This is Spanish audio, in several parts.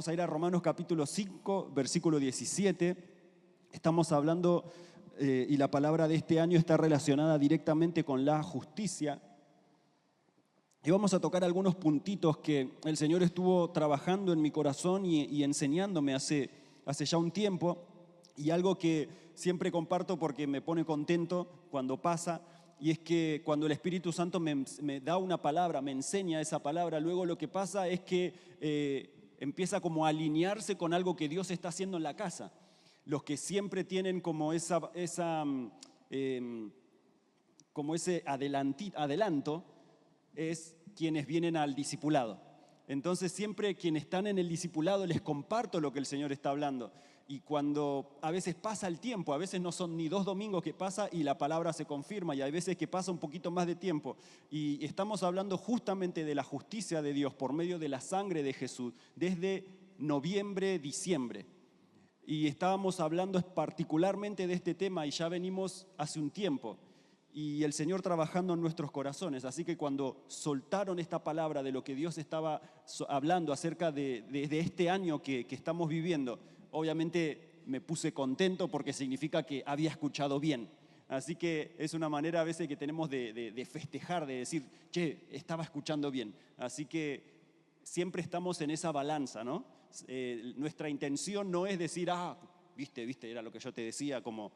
Vamos a ir a Romanos capítulo 5, versículo 17. Estamos hablando, y la palabra de este año está relacionada directamente con la justicia. Y vamos a tocar algunos puntitos que el Señor estuvo trabajando en mi corazón y enseñándome hace ya un tiempo. Y algo que siempre comparto porque me pone contento cuando pasa, y es que cuando el Espíritu Santo me da una palabra, me enseña esa palabra, luego lo que pasa es que empieza como a alinearse con algo que Dios está haciendo en la casa. Los que siempre tienen como como ese adelanto es quienes vienen al discipulado. Entonces siempre quienes están en el discipulado les comparto lo que el Señor está hablando. Y cuando a veces pasa el tiempo, a veces no son ni 2 domingos que pasa y la palabra se confirma, y hay veces que pasa un poquito más de tiempo. Y estamos hablando justamente de la justicia de Dios por medio de la sangre de Jesús desde noviembre, diciembre. Y estábamos hablando particularmente de este tema y ya venimos hace un tiempo. Y el Señor trabajando en nuestros corazones. Así que cuando soltaron esta palabra de lo que Dios estaba hablando acerca de este año que estamos viviendo, obviamente me puse contento porque significa que había escuchado bien. Así que es una manera a veces que tenemos de festejar, de decir, che, estaba escuchando bien. Así que siempre estamos en esa balanza, ¿no? Nuestra intención no es decir, viste, era lo que yo te decía, como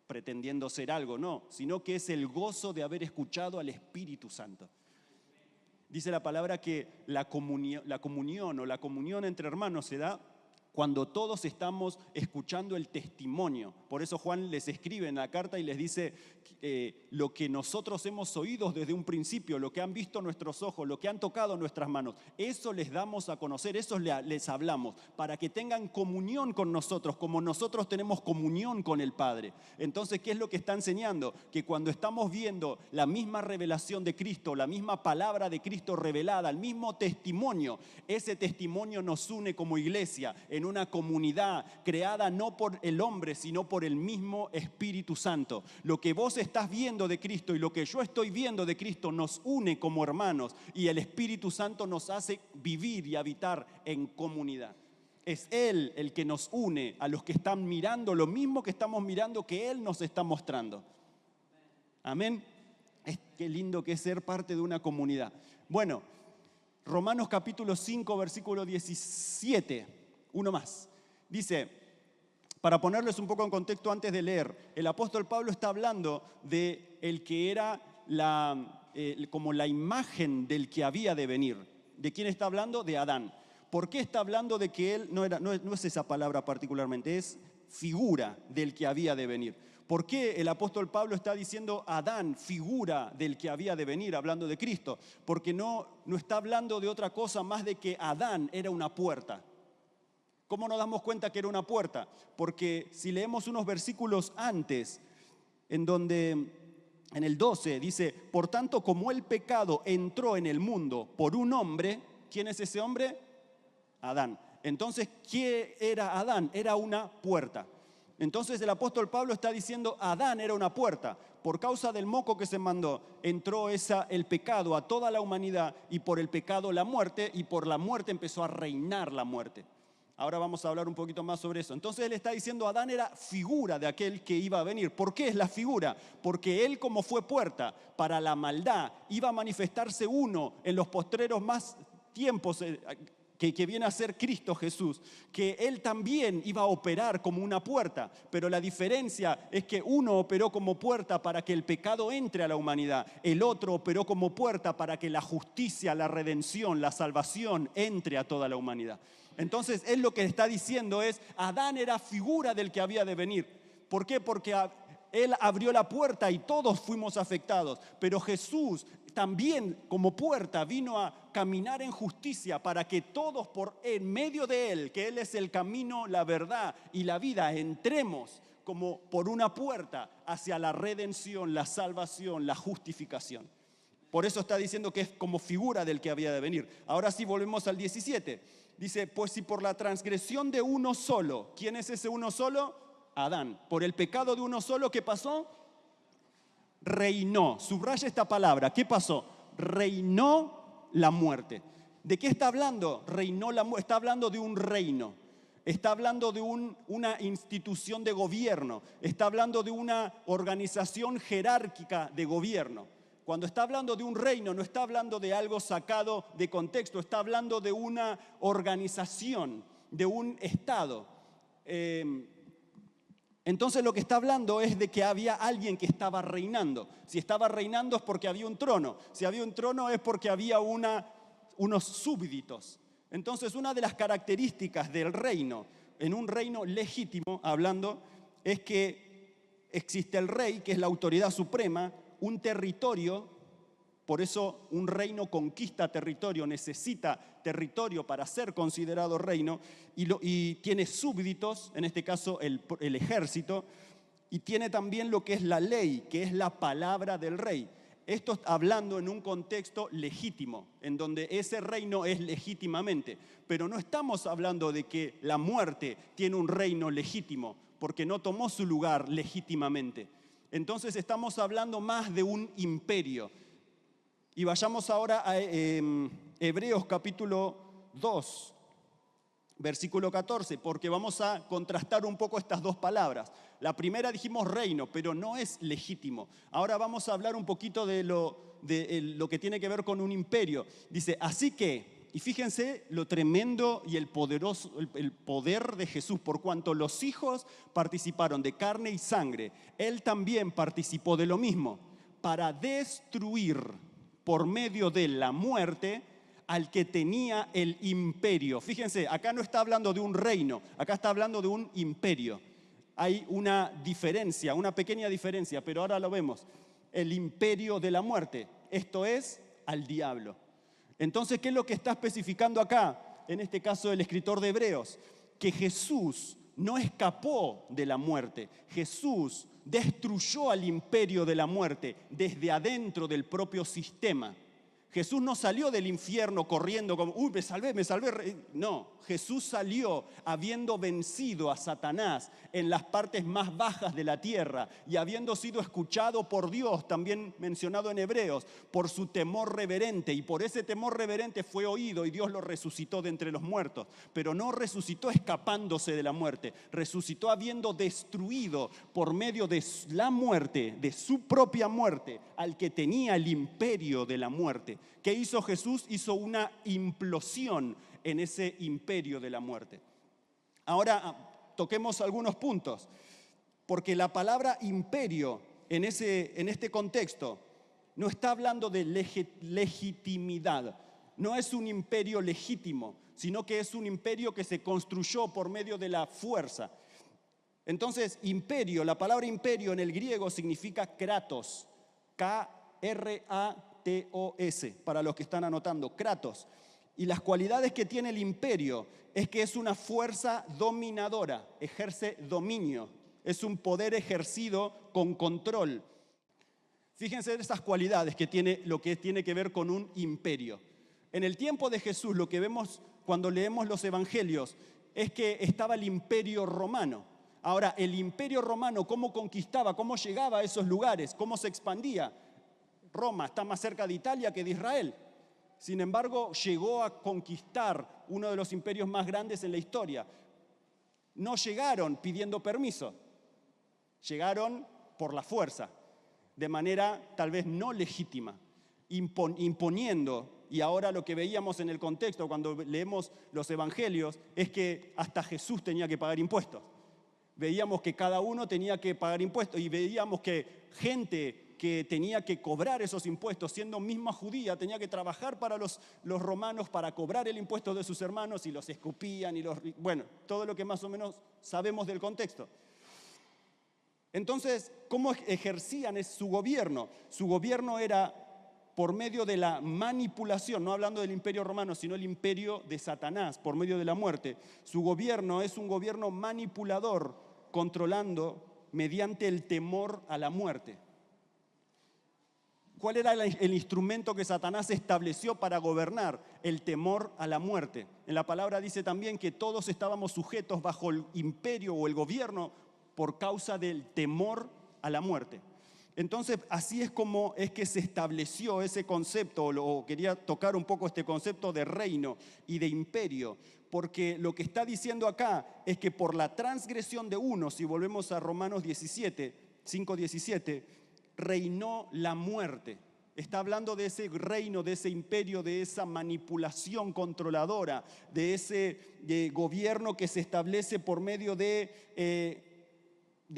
pretendiendo ser algo, no, sino que es el gozo de haber escuchado al Espíritu Santo. Dice la palabra que la comunión entre hermanos se da cuando todos estamos escuchando el testimonio. Por eso Juan les escribe en la carta y les dice lo que nosotros hemos oído desde un principio, lo que han visto nuestros ojos, lo que han tocado nuestras manos, eso les damos a conocer, eso les hablamos, para que tengan comunión con nosotros, como nosotros tenemos comunión con el Padre. Entonces, ¿qué es lo que está enseñando? Que cuando estamos viendo la misma revelación de Cristo, la misma palabra de Cristo revelada, el mismo testimonio, ese testimonio nos une como iglesia en una comunidad creada no por el hombre, sino por el mismo Espíritu Santo. Lo que vos estás viendo de Cristo y lo que yo estoy viendo de Cristo nos une como hermanos, y el Espíritu Santo nos hace vivir y habitar en comunidad. Es Él el que nos une a los que están mirando lo mismo que estamos mirando, que Él nos está mostrando. Amén. Qué lindo que es ser parte de una comunidad. Bueno, Romanos capítulo 5, versículo 17. Uno más. Dice, para ponerles un poco en contexto antes de leer, el apóstol Pablo está hablando de el que era como la imagen del que había de venir. ¿De quién está hablando? De Adán. ¿Por qué está hablando de que él, no es esa palabra particularmente, es figura del que había de venir? ¿Por qué el apóstol Pablo está diciendo Adán, figura del que había de venir, hablando de Cristo? Porque no está hablando de otra cosa más de que Adán era una puerta. ¿Cómo nos damos cuenta que era una puerta? Porque si leemos unos versículos antes, en donde en el 12 dice, por tanto, como el pecado entró en el mundo por un hombre, ¿quién es ese hombre? Adán. Entonces, ¿qué era Adán? Era una puerta. Entonces el apóstol Pablo está diciendo, Adán era una puerta. Por causa del moco que se mandó, entró el pecado a toda la humanidad, y por el pecado la muerte, y por la muerte empezó a reinar la muerte. Ahora vamos a hablar un poquito más sobre eso. Entonces él está diciendo, Adán era figura de aquel que iba a venir. ¿Por qué es la figura? Porque él, como fue puerta para la maldad, iba a manifestarse uno en los postreros más tiempos, que viene a ser Cristo Jesús, que Él también iba a operar como una puerta, pero la diferencia es que uno operó como puerta para que el pecado entre a la humanidad, el otro operó como puerta para que la justicia, la redención, la salvación entre a toda la humanidad. Entonces Él lo que está diciendo es, Adán era figura del que había de venir. ¿Por qué? Porque Él abrió la puerta y todos fuimos afectados, pero Jesús también como puerta vino a caminar en justicia para que todos por en medio de Él, que Él es el camino, la verdad y la vida, entremos como por una puerta hacia la redención, la salvación, la justificación. Por eso está diciendo que es como figura del que había de venir. Ahora sí, volvemos al 17. Dice, pues si por la transgresión de uno solo, ¿quién es ese uno solo? Adán. Por el pecado de uno solo, ¿qué pasó? Reinó. Subraya esta palabra. ¿Qué pasó? Reinó la muerte. ¿De qué está hablando? Está hablando de un reino. Está hablando de una institución de gobierno. Está hablando de una organización jerárquica de gobierno. Cuando está hablando de un reino, no está hablando de algo sacado de contexto. Está hablando de una organización, de un Estado. Entonces lo que está hablando es de que había alguien que estaba reinando. Si estaba reinando es porque había un trono. Si había un trono es porque había unos súbditos. Entonces, una de las características del reino, en un reino legítimo, hablando, es que existe el rey, que es la autoridad suprema, un territorio, por eso un reino conquista territorio, necesita territorio para ser considerado reino, y tiene súbditos, en este caso el ejército, y tiene también lo que es la ley, que es la palabra del rey. Esto hablando en un contexto legítimo, en donde ese reino es legítimamente. Pero no estamos hablando de que la muerte tiene un reino legítimo, porque no tomó su lugar legítimamente. Entonces estamos hablando más de un imperio. Y vayamos ahora a Hebreos capítulo 2, versículo 14, porque vamos a contrastar un poco estas dos palabras. La primera dijimos reino, pero no es legítimo. Ahora vamos a hablar un poquito de lo que tiene que ver con un imperio. Dice, así que, y fíjense lo tremendo y el poder de Jesús, por cuanto los hijos participaron de carne y sangre, Él también participó de lo mismo, para destruir por medio de la muerte al que tenía el imperio. Fíjense, acá no está hablando de un reino, acá está hablando de un imperio. Hay una diferencia, una pequeña diferencia, pero ahora lo vemos. El imperio de la muerte, esto es al diablo. Entonces, ¿qué es lo que está especificando acá? En este caso el escritor de Hebreos, que Jesús no escapó de la muerte. Jesús destruyó al imperio de la muerte desde adentro del propio sistema. Jesús no salió del infierno corriendo como, me salvé. No, Jesús salió habiendo vencido a Satanás en las partes más bajas de la tierra y habiendo sido escuchado por Dios, también mencionado en Hebreos, por su temor reverente. Y por ese temor reverente fue oído y Dios lo resucitó de entre los muertos. Pero no resucitó escapándose de la muerte, resucitó habiendo destruido por medio de la muerte, de su propia muerte, al que tenía el imperio de la muerte. ¿Qué hizo Jesús? Hizo una implosión en ese imperio de la muerte. Ahora toquemos algunos puntos, porque la palabra imperio en este contexto no está hablando de legitimidad. No es un imperio legítimo, sino que es un imperio que se construyó por medio de la fuerza. Entonces, imperio, la palabra imperio en el griego significa kratos, K-R-A-T-O-S, para los que están anotando, kratos. Y las cualidades que tiene el imperio es que es una fuerza dominadora, ejerce dominio, es un poder ejercido con control. Fíjense en esas cualidades que tiene lo que tiene que ver con un imperio. En el tiempo de Jesús, lo que vemos cuando leemos los evangelios es que estaba el imperio romano. Ahora, el imperio romano, ¿cómo conquistaba? ¿Cómo llegaba a esos lugares? ¿Cómo se expandía? Roma está más cerca de Italia que de Israel. Sin embargo, llegó a conquistar uno de los imperios más grandes en la historia. No llegaron pidiendo permiso, llegaron por la fuerza, de manera tal vez no legítima, imponiendo. Y ahora lo que veíamos en el contexto cuando leemos los evangelios es que hasta Jesús tenía que pagar impuestos. Veíamos que cada uno tenía que pagar impuestos y veíamos que gente que tenía que cobrar esos impuestos, siendo misma judía, tenía que trabajar para los romanos para cobrar el impuesto de sus hermanos y los escupían bueno, todo lo que más o menos sabemos del contexto. Entonces, ¿cómo ejercían su gobierno? Su gobierno era por medio de la manipulación, no hablando del imperio romano, sino el imperio de Satanás, por medio de la muerte. Su gobierno es un gobierno manipulador, controlando mediante el temor a la muerte. ¿Cuál era el instrumento que Satanás estableció para gobernar? El temor a la muerte. En la palabra dice también que todos estábamos sujetos bajo el imperio o el gobierno por causa del temor a la muerte. Entonces, así es como es que se estableció ese concepto, o quería tocar un poco este concepto de reino y de imperio, porque lo que está diciendo acá es que por la transgresión de uno, si volvemos a Romanos 5:17, reinó la muerte. Está hablando de ese reino, de ese imperio, de esa manipulación controladora, de ese gobierno que se establece por medio de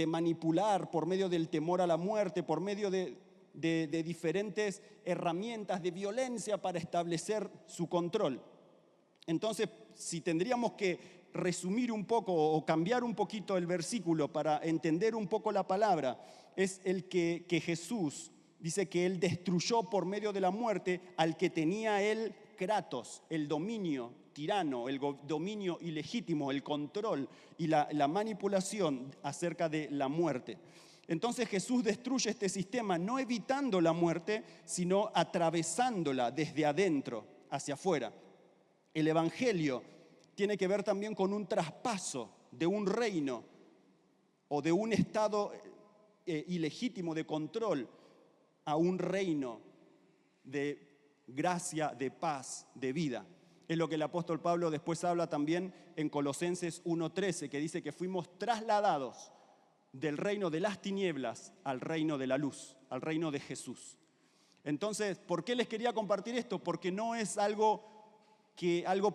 manipular, por medio del temor a la muerte, por medio de diferentes herramientas de violencia para establecer su control. Entonces, si tendríamos que resumir un poco o cambiar un poquito el versículo para entender un poco la palabra, es el que Jesús dice que Él destruyó por medio de la muerte al que tenía él kratos, el dominio tirano, el dominio ilegítimo, el control y la manipulación acerca de la muerte. Entonces Jesús destruye este sistema, no evitando la muerte, sino atravesándola desde adentro hacia afuera. El Evangelio tiene que ver también con un traspaso de un reino o de un estado ilegítimo de control a un reino de gracia, de paz, de vida. Es lo que el apóstol Pablo después habla también en Colosenses 1:13, que dice que fuimos trasladados del reino de las tinieblas al reino de la luz, al reino de Jesús. Entonces, ¿por qué les quería compartir esto? Porque no es algo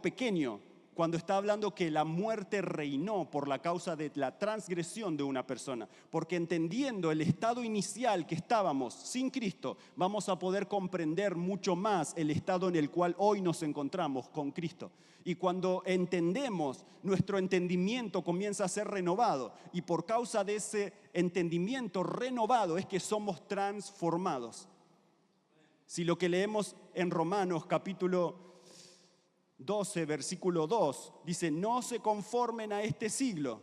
pequeño cuando está hablando que la muerte reinó por la causa de la transgresión de una persona. Porque entendiendo el estado inicial que estábamos sin Cristo, vamos a poder comprender mucho más el estado en el cual hoy nos encontramos con Cristo. Y cuando entendemos, nuestro entendimiento comienza a ser renovado. Y por causa de ese entendimiento renovado es que somos transformados. Si lo que leemos en Romanos capítulo 12, versículo 2, dice: no se conformen a este siglo,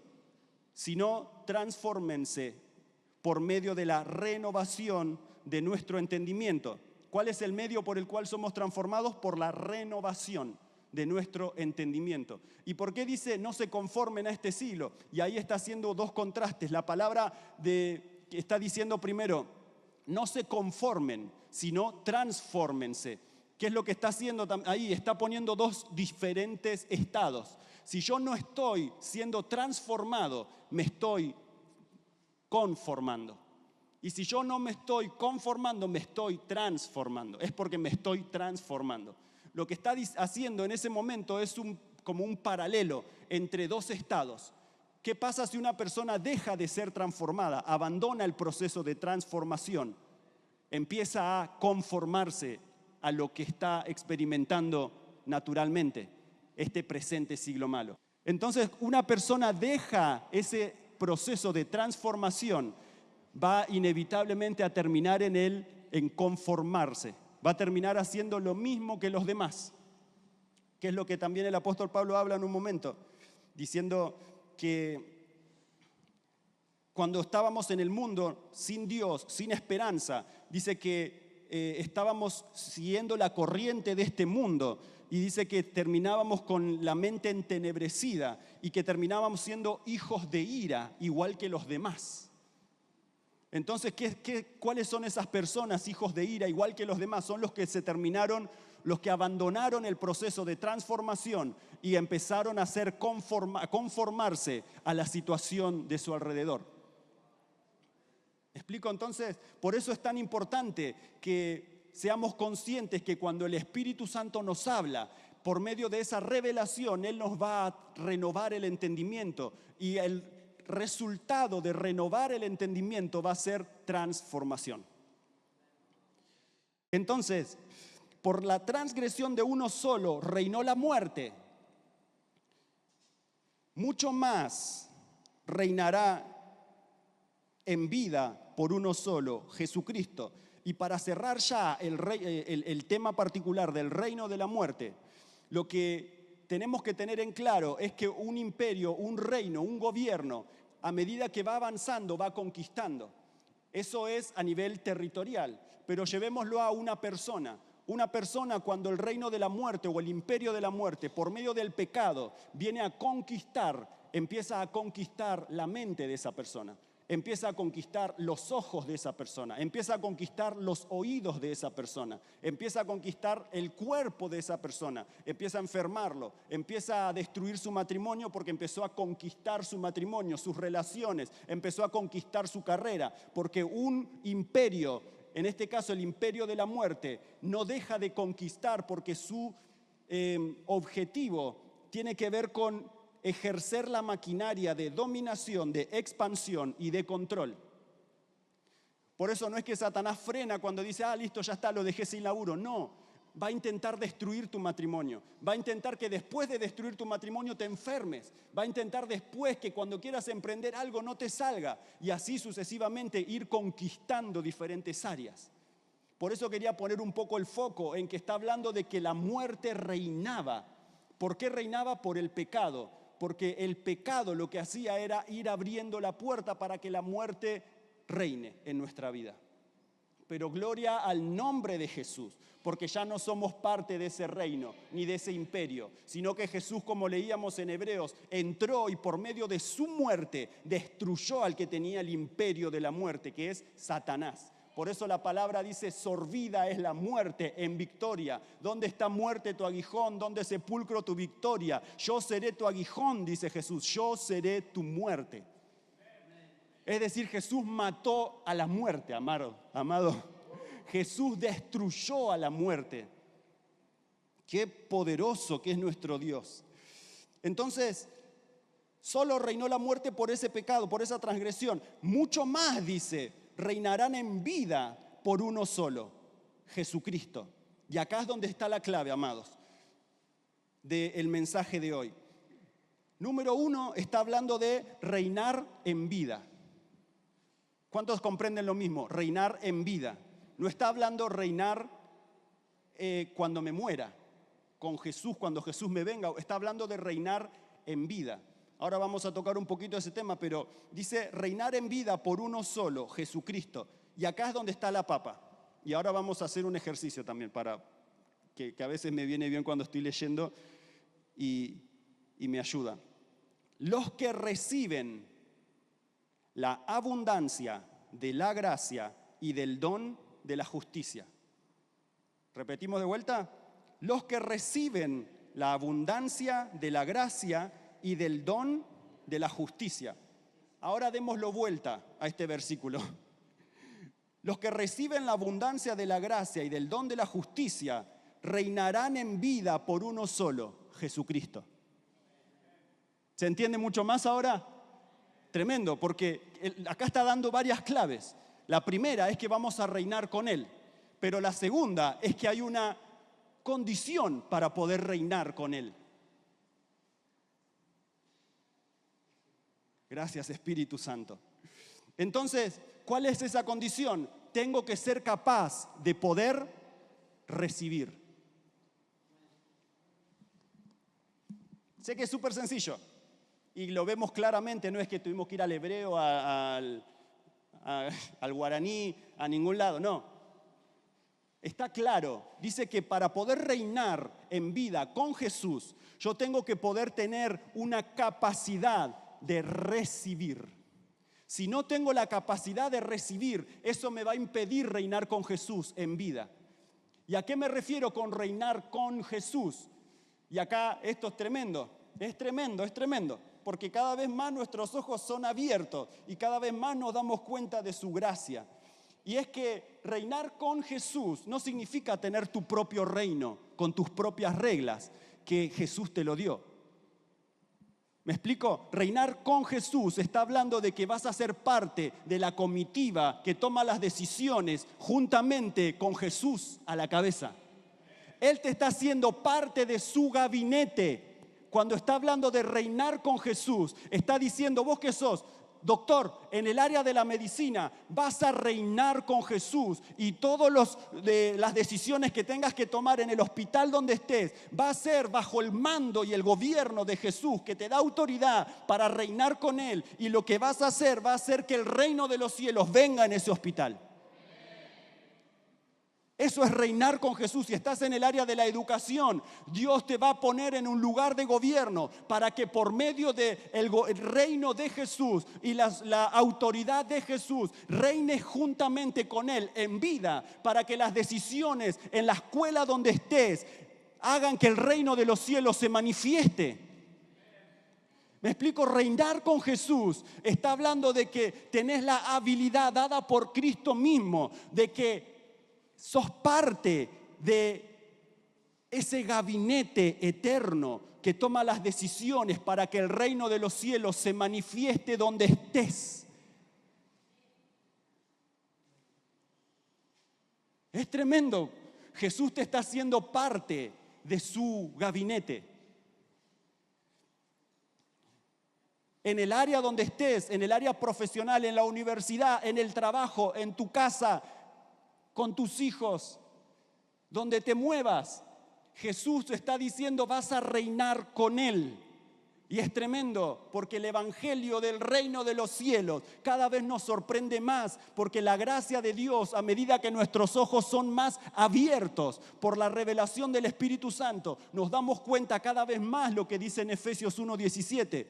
sino transfórmense por medio de la renovación de nuestro entendimiento. ¿Cuál es el medio por el cual somos transformados? Por la renovación de nuestro entendimiento. ¿Y por qué dice no se conformen a este siglo? Y ahí está haciendo dos contrastes. La palabra que está diciendo primero, no se conformen, sino transfórmense. ¿Qué es lo que está haciendo ahí? Está poniendo dos diferentes estados. Si yo no estoy siendo transformado, me estoy conformando. Y si yo no me estoy conformando, me estoy transformando. Es porque me estoy transformando. Lo que está haciendo en ese momento es como un paralelo entre dos estados. ¿Qué pasa si una persona deja de ser transformada, abandona el proceso de transformación, empieza a conformarse a lo que está experimentando naturalmente este presente siglo malo? Entonces, una persona deja ese proceso de transformación, va inevitablemente a terminar en conformarse, va a terminar haciendo lo mismo que los demás, que es lo que también el apóstol Pablo habla en un momento, diciendo que cuando estábamos en el mundo sin Dios, sin esperanza, dice que estábamos siguiendo la corriente de este mundo, y dice que terminábamos con la mente entenebrecida y que terminábamos siendo hijos de ira, igual que los demás. Entonces, ¿cuáles son esas personas, hijos de ira, igual que los demás? Son los que abandonaron el proceso de transformación y empezaron a conformarse a la situación de su alrededor. ¿Explico? Entonces, por eso es tan importante que seamos conscientes que cuando el Espíritu Santo nos habla, por medio de esa revelación, Él nos va a renovar el entendimiento, y el resultado de renovar el entendimiento va a ser transformación. Entonces, por la transgresión de uno solo reinó la muerte, mucho más reinará en vida por uno solo, Jesucristo. Y para cerrar ya el tema particular del reino de la muerte, lo que tenemos que tener en claro es que un imperio, un reino, un gobierno, a medida que va avanzando, va conquistando. Eso es a nivel territorial, pero llevémoslo a una persona. Una persona, cuando el reino de la muerte o el imperio de la muerte, por medio del pecado, viene a conquistar, empieza a conquistar la mente de esa persona. empieza a conquistar los ojos de esa persona, empieza a conquistar los oídos de esa persona, empieza a conquistar el cuerpo de esa persona, empieza a enfermarlo, empieza a destruir su matrimonio porque empezó a conquistar su matrimonio, sus relaciones, empezó a conquistar su carrera, porque un imperio, en este caso el imperio de la muerte, no deja de conquistar porque su objetivo tiene que ver con ejercer la maquinaria de dominación, de expansión y de control. Por eso no es que Satanás frena cuando dice, listo, ya está, lo dejé sin laburo. No, va a intentar destruir tu matrimonio. Va a intentar que después de destruir tu matrimonio te enfermes. Va a intentar después que cuando quieras emprender algo no te salga. Y así sucesivamente ir conquistando diferentes áreas. Por eso quería poner un poco el foco en que está hablando de que la muerte reinaba. ¿Por qué reinaba? Por el pecado. Porque el pecado lo que hacía era ir abriendo la puerta para que la muerte reine en nuestra vida. Pero gloria al nombre de Jesús, porque ya no somos parte de ese reino ni de ese imperio, sino que Jesús, como leíamos en Hebreos, entró y por medio de su muerte destruyó al que tenía el imperio de la muerte, que es Satanás. Por eso la palabra dice, sorbida es la muerte en victoria. ¿Dónde está muerte tu aguijón? ¿Dónde sepulcro tu victoria? Yo seré tu aguijón, dice Jesús, yo seré tu muerte. Es decir, Jesús mató a la muerte, amado. Jesús destruyó a la muerte. Qué poderoso que es nuestro Dios. Entonces, solo reinó la muerte por ese pecado, por esa transgresión. Mucho más, dice, reinarán en vida por uno solo, Jesucristo. Y acá es donde está la clave, amados, del mensaje de hoy. Número 1, está hablando de reinar en vida. ¿Cuántos comprenden lo mismo? Reinar en vida. No está hablando reinar cuando me muera, con Jesús, cuando Jesús me venga. Está hablando de reinar en vida. Ahora vamos a tocar un poquito ese tema, pero dice reinar en vida por uno solo, Jesucristo. Y acá es donde está la papa. Y ahora vamos a hacer un ejercicio también, para que a veces me viene bien cuando estoy leyendo y me ayuda. Los que reciben la abundancia de la gracia y del don de la justicia. Repetimos de vuelta. Los que reciben la abundancia de la gracia y del don de la justicia. Ahora démoslo vuelta a este versículo. Los que reciben la abundancia de la gracia y del don de la justicia reinarán en vida por uno solo, Jesucristo. ¿Se entiende mucho más ahora? Tremendo, porque acá está dando varias claves. La primera es que vamos a reinar con Él, pero la segunda es que hay una condición para poder reinar con Él. Gracias, Espíritu Santo. Entonces, ¿cuál es esa condición? Tengo que ser capaz de poder recibir. Sé que es súper sencillo y lo vemos claramente, no es que tuvimos que ir al hebreo, al guaraní, a ningún lado, no. Está claro, dice que para poder reinar en vida con Jesús, yo tengo que poder tener una capacidad de recibir. Si no tengo la capacidad de recibir, eso me va a impedir reinar con Jesús en vida. ¿Y a qué me refiero con reinar con Jesús? Y acá esto es tremendo, porque cada vez más nuestros ojos son abiertos y cada vez más nos damos cuenta de su gracia. Y es que reinar con Jesús no significa tener tu propio reino con tus propias reglas, que Jesús te lo dio. ¿Me explico? Reinar con Jesús está hablando de que vas a ser parte de la comitiva que toma las decisiones juntamente con Jesús a la cabeza. Él te está haciendo parte de su gabinete. Cuando está hablando de reinar con Jesús, está diciendo, vos que sos doctor en el área de la medicina, vas a reinar con Jesús y todas las decisiones que tengas que tomar en el hospital donde estés, va a ser bajo el mando y el gobierno de Jesús, que te da autoridad para reinar con Él, y lo que vas a hacer va a hacer que el reino de los cielos venga en ese hospital. Eso es reinar con Jesús. Si estás en el área de la educación, Dios te va a poner en un lugar de gobierno para que por medio del reino de Jesús y la autoridad de Jesús reines juntamente con Él en vida, para que las decisiones en la escuela donde estés hagan que el reino de los cielos se manifieste. Me explico, reinar con Jesús está hablando de que tenés la habilidad dada por Cristo mismo, de que sos parte de ese gabinete eterno que toma las decisiones para que el reino de los cielos se manifieste donde estés. Es tremendo. Jesús te está haciendo parte de su gabinete. En el área donde estés, en el área profesional, en la universidad, en el trabajo, en tu casa, con tus hijos, donde te muevas, Jesús te está diciendo vas a reinar con Él. Y es tremendo porque el evangelio del reino de los cielos cada vez nos sorprende más, porque la gracia de Dios, a medida que nuestros ojos son más abiertos por la revelación del Espíritu Santo, nos damos cuenta cada vez más lo que dice en Efesios 1:17,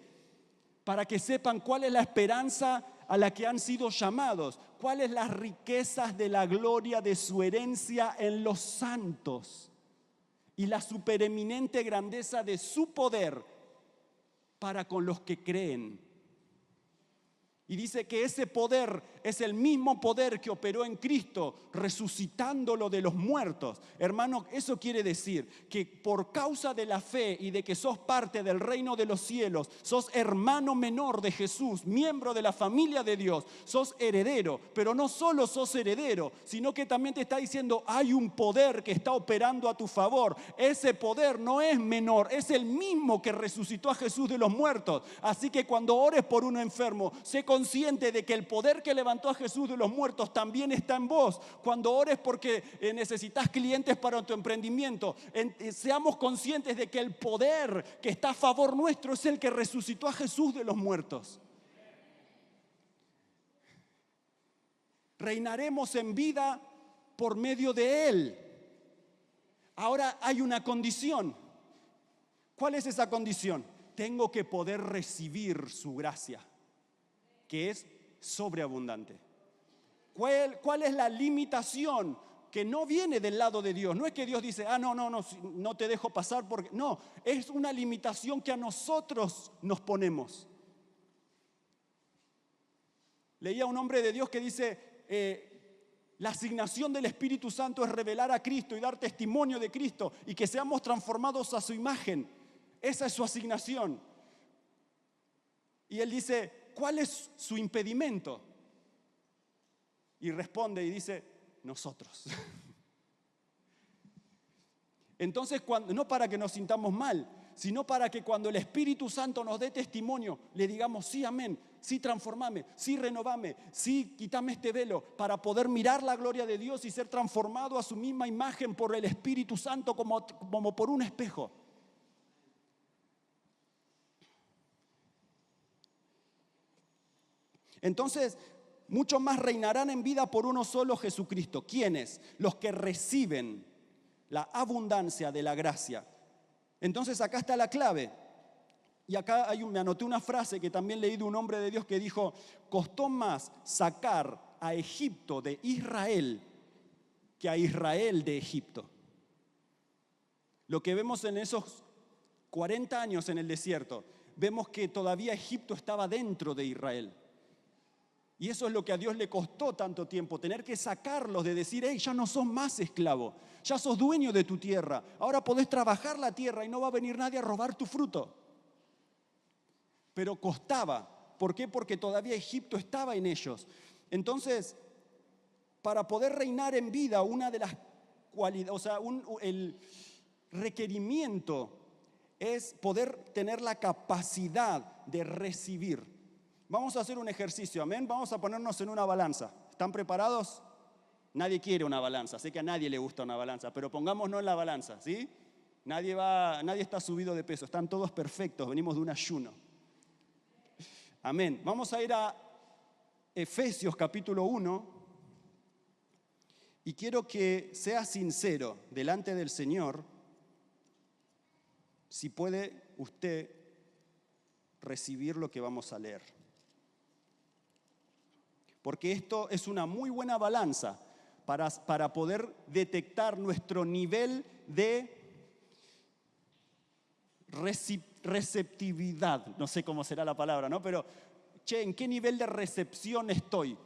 para que sepan cuál es la esperanza a la que han sido llamados, cuáles las riquezas de la gloria de su herencia en los santos y la supereminente grandeza de su poder para con los que creen. Y dice que ese poder es el mismo poder que operó en Cristo, resucitándolo de los muertos. Hermano, eso quiere decir que por causa de la fe y de que sos parte del reino de los cielos, sos hermano menor de Jesús, miembro de la familia de Dios, sos heredero. Pero no solo sos heredero, sino que también te está diciendo hay un poder que está operando a tu favor. Ese poder no es menor, es el mismo que resucitó a Jesús de los muertos. Así que cuando ores por un enfermo, sé consciente de que el poder que levantó a Jesús de los muertos también está en vos. Cuando ores porque necesitas clientes para tu emprendimiento, seamos conscientes de que el poder que está a favor nuestro es el que resucitó a Jesús de los muertos. Reinaremos en vida por medio de Él. Ahora hay una condición. ¿Cuál es esa condición? Tengo que poder recibir su gracia, que es sobreabundante. ¿Cuál es la limitación? Que no viene del lado de Dios. No es que Dios dice, no te dejo pasar porque... No, es una limitación que a nosotros nos ponemos. Leía a un hombre de Dios que dice, la asignación del Espíritu Santo es revelar a Cristo y dar testimonio de Cristo y que seamos transformados a su imagen. Esa es su asignación. Y él dice, ¿cuál es su impedimento? Y responde y dice, nosotros. Entonces, no para que nos sintamos mal, sino para que cuando el Espíritu Santo nos dé testimonio, le digamos, sí, amén, sí, transformame, sí, renovame, sí, quítame este velo, para poder mirar la gloria de Dios y ser transformado a su misma imagen por el Espíritu Santo como por un espejo. Entonces, muchos más reinarán en vida por uno solo, Jesucristo. ¿Quiénes? Los que reciben la abundancia de la gracia. Entonces acá está la clave. Y acá me anoté una frase que también leí de un hombre de Dios que dijo, costó más sacar a Egipto de Israel que a Israel de Egipto. Lo que vemos en esos 40 años en el desierto, vemos que todavía Egipto estaba dentro de Israel. Y eso es lo que a Dios le costó tanto tiempo, tener que sacarlos de decir, hey, ya no sos más esclavo, ya sos dueño de tu tierra, ahora podés trabajar la tierra y no va a venir nadie a robar tu fruto. Pero costaba. ¿Por qué? Porque todavía Egipto estaba en ellos. Entonces, para poder reinar en vida, una de las cualidades, el requerimiento es poder tener la capacidad de recibir. Vamos a hacer un ejercicio, amén. Vamos a ponernos en una balanza. ¿Están preparados? Nadie quiere una balanza. Sé que a nadie le gusta una balanza, pero pongámonos en la balanza, ¿sí? Nadie está subido de peso. Están todos perfectos. Venimos de un ayuno. Amén. Vamos a ir a Efesios capítulo 1. Y quiero que sea sincero delante del Señor, si puede usted recibir lo que vamos a leer. Porque esto es una muy buena balanza para poder detectar nuestro nivel de receptividad. No sé cómo será la palabra, ¿no? Pero, ¿en qué nivel de recepción estoy?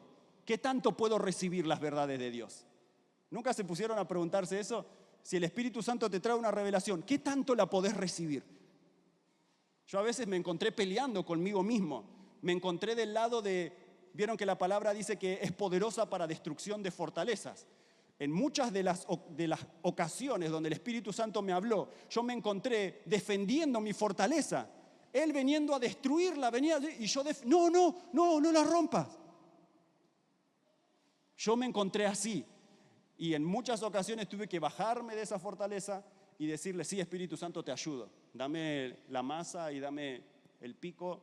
¿Qué tanto puedo recibir las verdades de Dios? ¿Nunca se pusieron a preguntarse eso? Si el Espíritu Santo te trae una revelación, ¿qué tanto la podés recibir? Yo a veces me encontré peleando conmigo mismo. Me encontré del lado de... Vieron que la palabra dice que es poderosa para destrucción de fortalezas. En muchas de las ocasiones donde el Espíritu Santo me habló, yo me encontré defendiendo mi fortaleza. Él veniendo a destruirla, y yo no la rompas. Yo me encontré así. Y en muchas ocasiones tuve que bajarme de esa fortaleza y decirle, sí, Espíritu Santo, te ayudo. Dame la masa y dame el pico,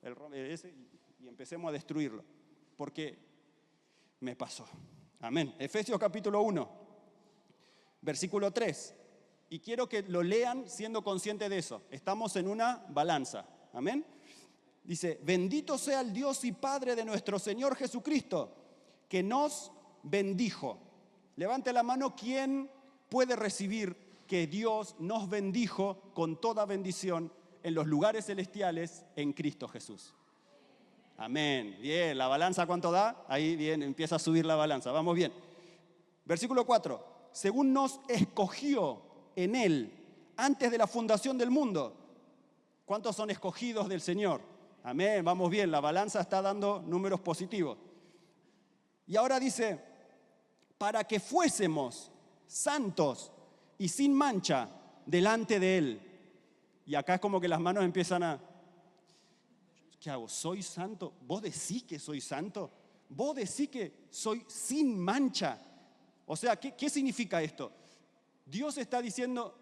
y empecemos a destruirlo. Porque me pasó. Amén. Efesios capítulo 1, versículo 3. Y quiero que lo lean siendo conscientes de eso. Estamos en una balanza. Amén. Dice, bendito sea el Dios y Padre de nuestro Señor Jesucristo, que nos bendijo. Levante la mano, ¿quién puede recibir que Dios nos bendijo con toda bendición en los lugares celestiales en Cristo Jesús? Amén. Bien, ¿la balanza cuánto da? Ahí bien, empieza a subir la balanza. Vamos bien. Versículo 4. Según nos escogió en Él antes de la fundación del mundo. ¿Cuántos son escogidos del Señor? Amén, vamos bien, la balanza está dando números positivos. Y ahora dice, para que fuésemos santos y sin mancha delante de Él. Y acá es como que las manos empiezan a... ¿Qué hago? ¿Soy santo? ¿Vos decís que soy santo? ¿Vos decís que soy sin mancha? O sea, ¿qué significa esto? Dios está diciendo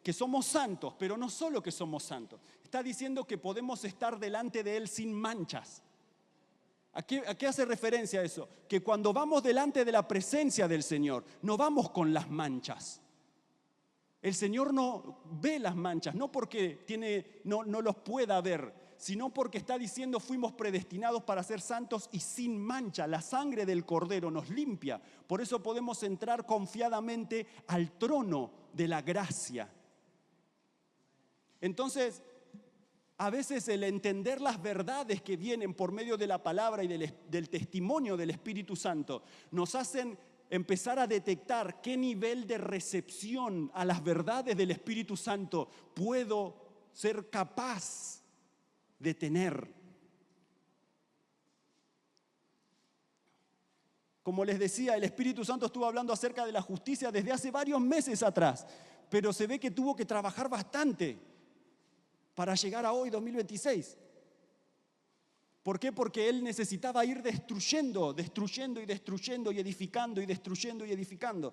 que somos santos, pero no solo que somos santos. Está diciendo que podemos estar delante de Él sin manchas. ¿A qué hace referencia eso? Que cuando vamos delante de la presencia del Señor, no vamos con las manchas. El Señor no ve las manchas, no porque no los pueda ver, sino porque está diciendo fuimos predestinados para ser santos y sin mancha. La sangre del Cordero nos limpia. Por eso podemos entrar confiadamente al trono de la gracia. Entonces, a veces el entender las verdades que vienen por medio de la palabra y del testimonio del Espíritu Santo nos hacen empezar a detectar qué nivel de recepción a las verdades del Espíritu Santo puedo ser capaz de tener. Como les decía, el Espíritu Santo estuvo hablando acerca de la justicia desde hace varios meses atrás, pero se ve que tuvo que trabajar bastante para llegar a hoy, 2026. ¿Por qué? Porque Él necesitaba ir destruyendo y edificando y destruyendo y edificando.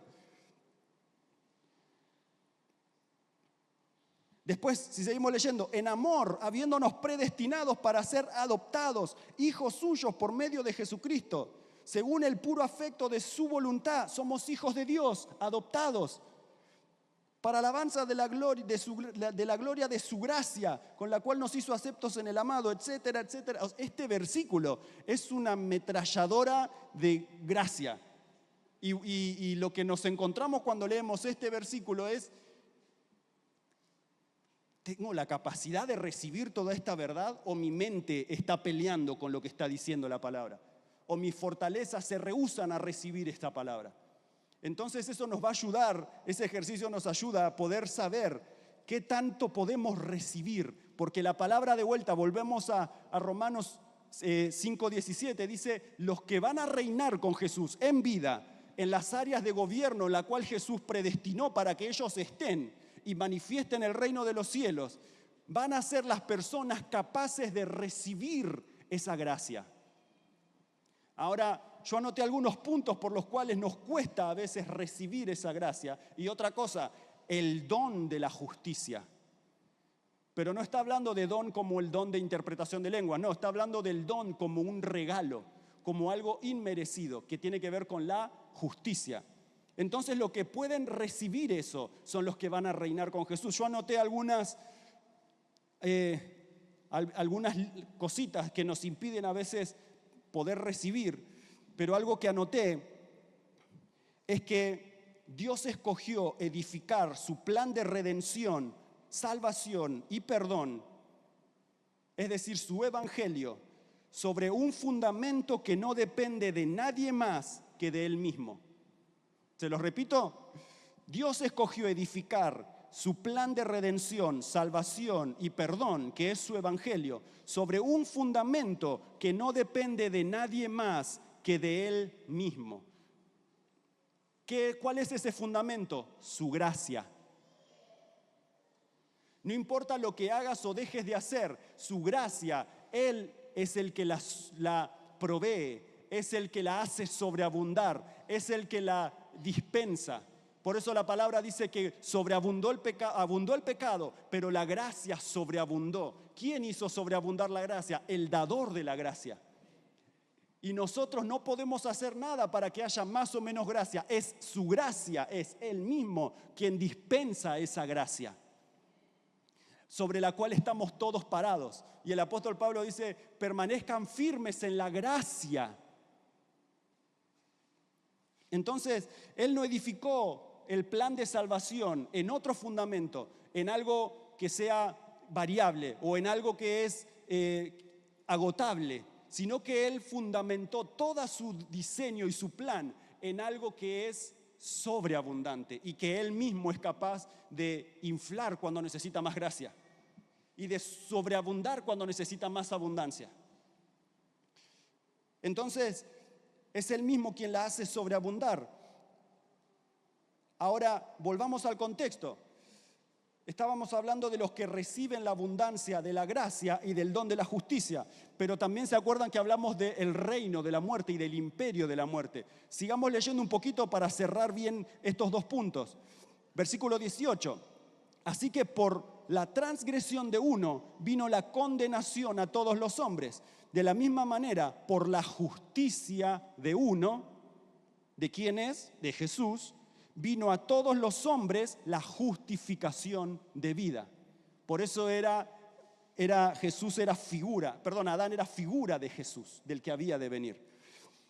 Después, si seguimos leyendo, en amor, habiéndonos predestinados para ser adoptados, hijos suyos por medio de Jesucristo, según el puro afecto de su voluntad, somos hijos de Dios, adoptados, para alabanza de la gloria de su gracia, con la cual nos hizo aceptos en el amado, etcétera, etcétera. Este versículo es una ametralladora de gracia. Y lo que nos encontramos cuando leemos este versículo es, ¿tengo la capacidad de recibir toda esta verdad o mi mente está peleando con lo que está diciendo la palabra? O mis fortalezas se rehúsan a recibir esta palabra. Entonces eso nos va a ayudar, ese ejercicio nos ayuda a poder saber qué tanto podemos recibir. Porque la palabra de vuelta, volvemos a Romanos 5:17, dice, los que van a reinar con Jesús en vida, en las áreas de gobierno en la cual Jesús predestinó para que ellos estén y manifiesten el reino de los cielos, van a ser las personas capaces de recibir esa gracia. Ahora, yo anoté algunos puntos por los cuales nos cuesta a veces recibir esa gracia. Y otra cosa, el don de la justicia. Pero no está hablando de don como el don de interpretación de lenguas, no, está hablando del don como un regalo, como algo inmerecido, que tiene que ver con la justicia. Entonces, los que pueden recibir eso son los que van a reinar con Jesús. Yo anoté algunas cositas que nos impiden a veces poder recibir, pero algo que anoté es que Dios escogió edificar su plan de redención, salvación y perdón, es decir, su evangelio, sobre un fundamento que no depende de nadie más que de Él mismo. Se los repito, Dios escogió edificar su plan de redención, salvación y perdón, que es su evangelio, sobre un fundamento que no depende de nadie más que de Él mismo. ¿Cuál es ese fundamento? Su gracia. No importa lo que hagas o dejes de hacer, su gracia, Él es el que la provee, es el que la hace sobreabundar, es el que la dispensa. Por eso la palabra dice que abundó el pecado, pero la gracia sobreabundó. ¿Quién hizo sobreabundar la gracia? El dador de la gracia. Y nosotros no podemos hacer nada para que haya más o menos gracia. Es su gracia, es Él mismo quien dispensa esa gracia, sobre la cual estamos todos parados. Y el apóstol Pablo dice, permanezcan firmes en la gracia. Entonces, Él no edificó el plan de salvación en otro fundamento, en algo que sea variable o en algo que es agotable, sino que Él fundamentó todo su diseño y su plan en algo que es sobreabundante y que Él mismo es capaz de inflar cuando necesita más gracia y de sobreabundar cuando necesita más abundancia. Entonces, es Él mismo quien la hace sobreabundar. Ahora, volvamos al contexto. Estábamos hablando de los que reciben la abundancia de la gracia y del don de la justicia, pero también se acuerdan que hablamos del reino de la muerte y del imperio de la muerte. Sigamos leyendo un poquito para cerrar bien estos dos puntos. Versículo 18. Así que por la transgresión de uno vino la condenación a todos los hombres. De la misma manera, por la justicia de uno, ¿de quién es? De Jesús, vino a todos los hombres la justificación de vida. Por eso Adán era figura de Jesús, del que había de venir.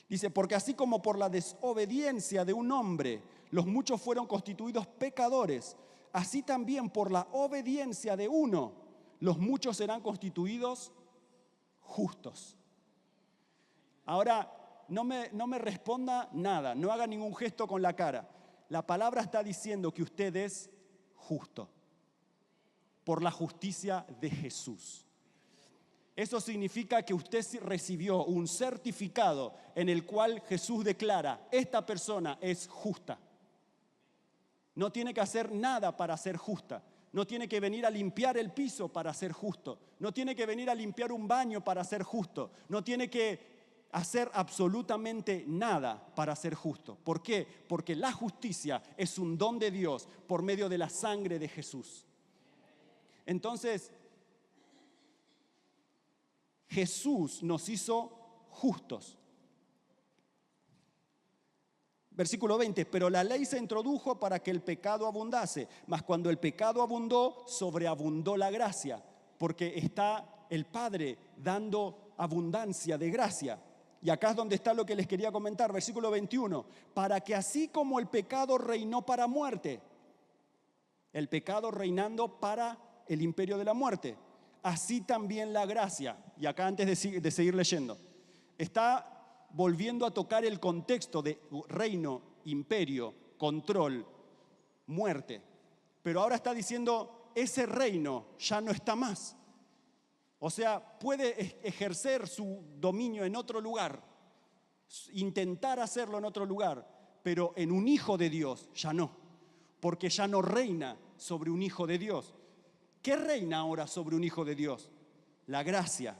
Dice, porque así como por la desobediencia de un hombre los muchos fueron constituidos pecadores, así también por la obediencia de uno los muchos serán constituidos justos. Ahora, no me responda nada, no haga ningún gesto con la cara. La palabra está diciendo que usted es justo por la justicia de Jesús. Eso significa que usted recibió un certificado en el cual Jesús declara, esta persona es justa. No tiene que hacer nada para ser justa. No tiene que venir a limpiar el piso para ser justo. No tiene que venir a limpiar un baño para ser justo. No tiene que hacer absolutamente nada para ser justo. ¿Por qué? Porque la justicia es un don de Dios por medio de la sangre de Jesús. Entonces, Jesús nos hizo justos. Versículo 20, pero la ley se introdujo para que el pecado abundase, mas cuando el pecado abundó, sobreabundó la gracia, porque está el Padre dando abundancia de gracia. Y acá es donde está lo que les quería comentar, versículo 21, para que así como el pecado reinó para muerte, el pecado reinando para el imperio de la muerte, así también la gracia. Y acá antes de seguir leyendo, está volviendo a tocar el contexto de reino, imperio, control, muerte. Pero ahora está diciendo, ese reino ya no está más. O sea, puede ejercer su dominio en otro lugar, intentar hacerlo en otro lugar, pero en un hijo de Dios ya no, porque ya no reina sobre un hijo de Dios. ¿Qué reina ahora sobre un hijo de Dios? La gracia.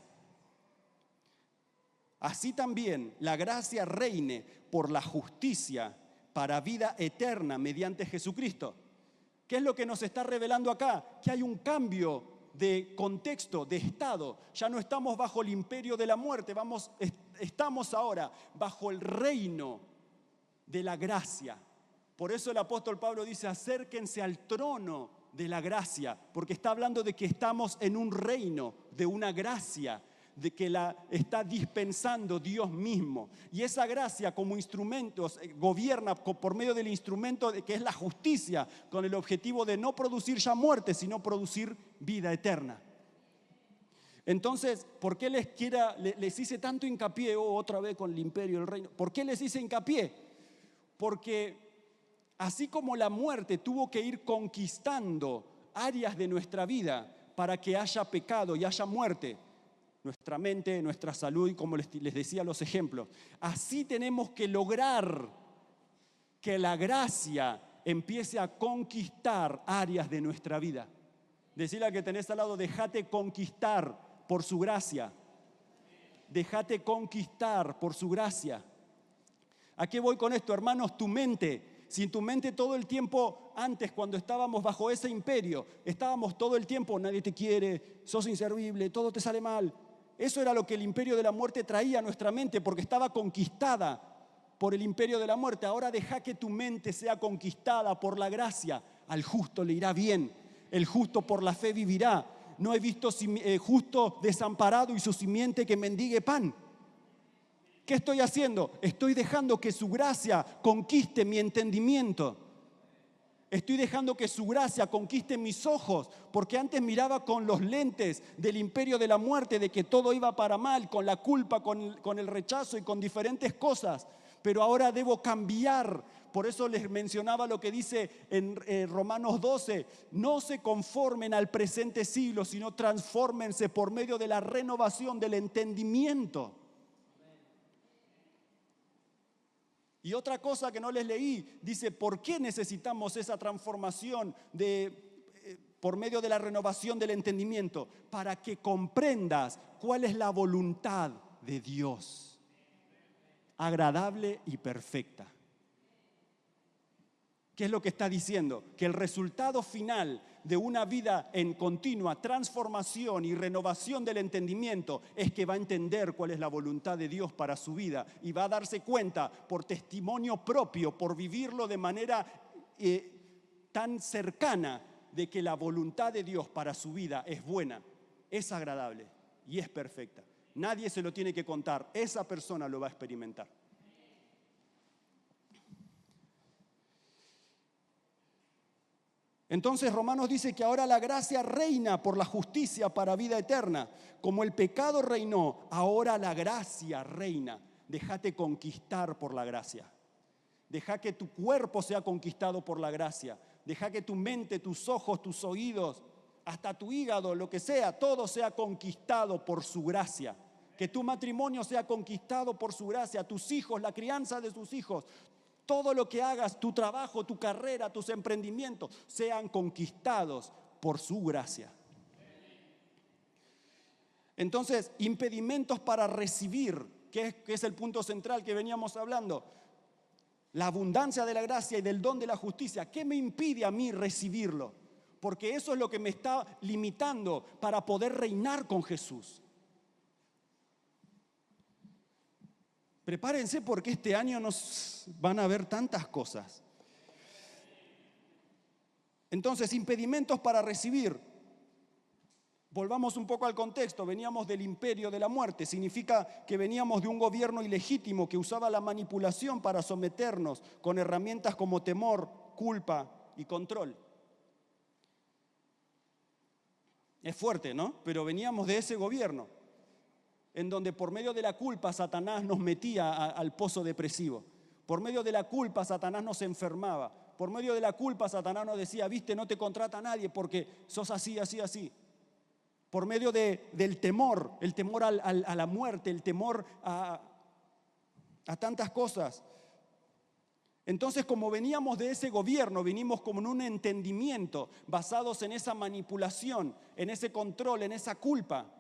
Así también la gracia reine por la justicia para vida eterna mediante Jesucristo. ¿Qué es lo que nos está revelando acá? Que hay un cambio de contexto, de estado. Ya no estamos bajo el imperio de la muerte, estamos ahora bajo el reino de la gracia. Por eso el apóstol Pablo dice, acérquense al trono de la gracia, porque está hablando de que estamos en un reino, de una gracia, de que la está dispensando Dios mismo. Y esa gracia como instrumentos gobierna por medio del instrumento que es la justicia, con el objetivo de no producir ya muerte, sino producir vida eterna. Entonces, ¿por qué les hice tanto hincapié otra vez con el imperio, el reino? ¿Por qué les hice hincapié? Porque así como la muerte tuvo que ir conquistando áreas de nuestra vida para que haya pecado y haya muerte, nuestra mente, nuestra salud, y como les decía los ejemplos, así tenemos que lograr que la gracia empiece a conquistar áreas de nuestra vida. Decirle al que tenés al lado, déjate conquistar por su gracia. Déjate conquistar por su gracia. ¿A qué voy con esto, hermanos? Tu mente. Si en tu mente todo el tiempo, antes cuando estábamos bajo ese imperio, estábamos todo el tiempo, nadie te quiere, sos inservible, todo te sale mal. Eso era lo que el imperio de la muerte traía a nuestra mente, porque estaba conquistada por el imperio de la muerte. Ahora deja que tu mente sea conquistada por la gracia. Al justo le irá bien, el justo por la fe vivirá. No he visto justo desamparado y su simiente que mendigue pan. ¿Qué estoy haciendo? Estoy dejando que su gracia conquiste mi entendimiento. Estoy dejando que su gracia conquiste mis ojos, porque antes miraba con los lentes del imperio de la muerte, de que todo iba para mal, con la culpa, con el rechazo y con diferentes cosas. Pero ahora debo cambiar. Por eso les mencionaba lo que dice en Romanos 12. No se conformen al presente siglo, sino transfórmense por medio de la renovación del entendimiento. Y otra cosa que no les leí, dice, ¿por qué necesitamos esa transformación por medio de la renovación del entendimiento? Para que comprendas cuál es la voluntad de Dios, agradable y perfecta. ¿Qué es lo que está diciendo? Que el resultado final de una vida en continua transformación y renovación del entendimiento es que va a entender cuál es la voluntad de Dios para su vida y va a darse cuenta por testimonio propio, por vivirlo de manera tan cercana, de que la voluntad de Dios para su vida es buena, es agradable y es perfecta. Nadie se lo tiene que contar, esa persona lo va a experimentar. Entonces Romanos dice que ahora la gracia reina por la justicia para vida eterna. Como el pecado reinó, ahora la gracia reina. Déjate conquistar por la gracia. Deja que tu cuerpo sea conquistado por la gracia. Deja que tu mente, tus ojos, tus oídos, hasta tu hígado, lo que sea, todo sea conquistado por su gracia. Que tu matrimonio sea conquistado por su gracia. Tus hijos, la crianza de tus hijos. Todo lo que hagas, tu trabajo, tu carrera, tus emprendimientos, sean conquistados por su gracia. Entonces, impedimentos para recibir, que es el punto central que veníamos hablando. La abundancia de la gracia y del don de la justicia. ¿Qué me impide a mí recibirlo? Porque eso es lo que me está limitando para poder reinar con Jesús. Prepárense porque este año nos van a ver tantas cosas. Entonces, impedimentos para recibir. Volvamos un poco al contexto. Veníamos del imperio de la muerte. Significa que veníamos de un gobierno ilegítimo que usaba la manipulación para someternos con herramientas como temor, culpa y control. Es fuerte, ¿no? Pero veníamos de ese gobierno, en donde por medio de la culpa Satanás nos metía al pozo depresivo. Por medio de la culpa Satanás nos enfermaba. Por medio de la culpa Satanás nos decía, viste, no te contrata nadie porque sos así, así, así. Por medio del temor, el temor a la muerte, el temor a tantas cosas. Entonces, como veníamos de ese gobierno, venimos como en un entendimiento basados en esa manipulación, en ese control, en esa culpa.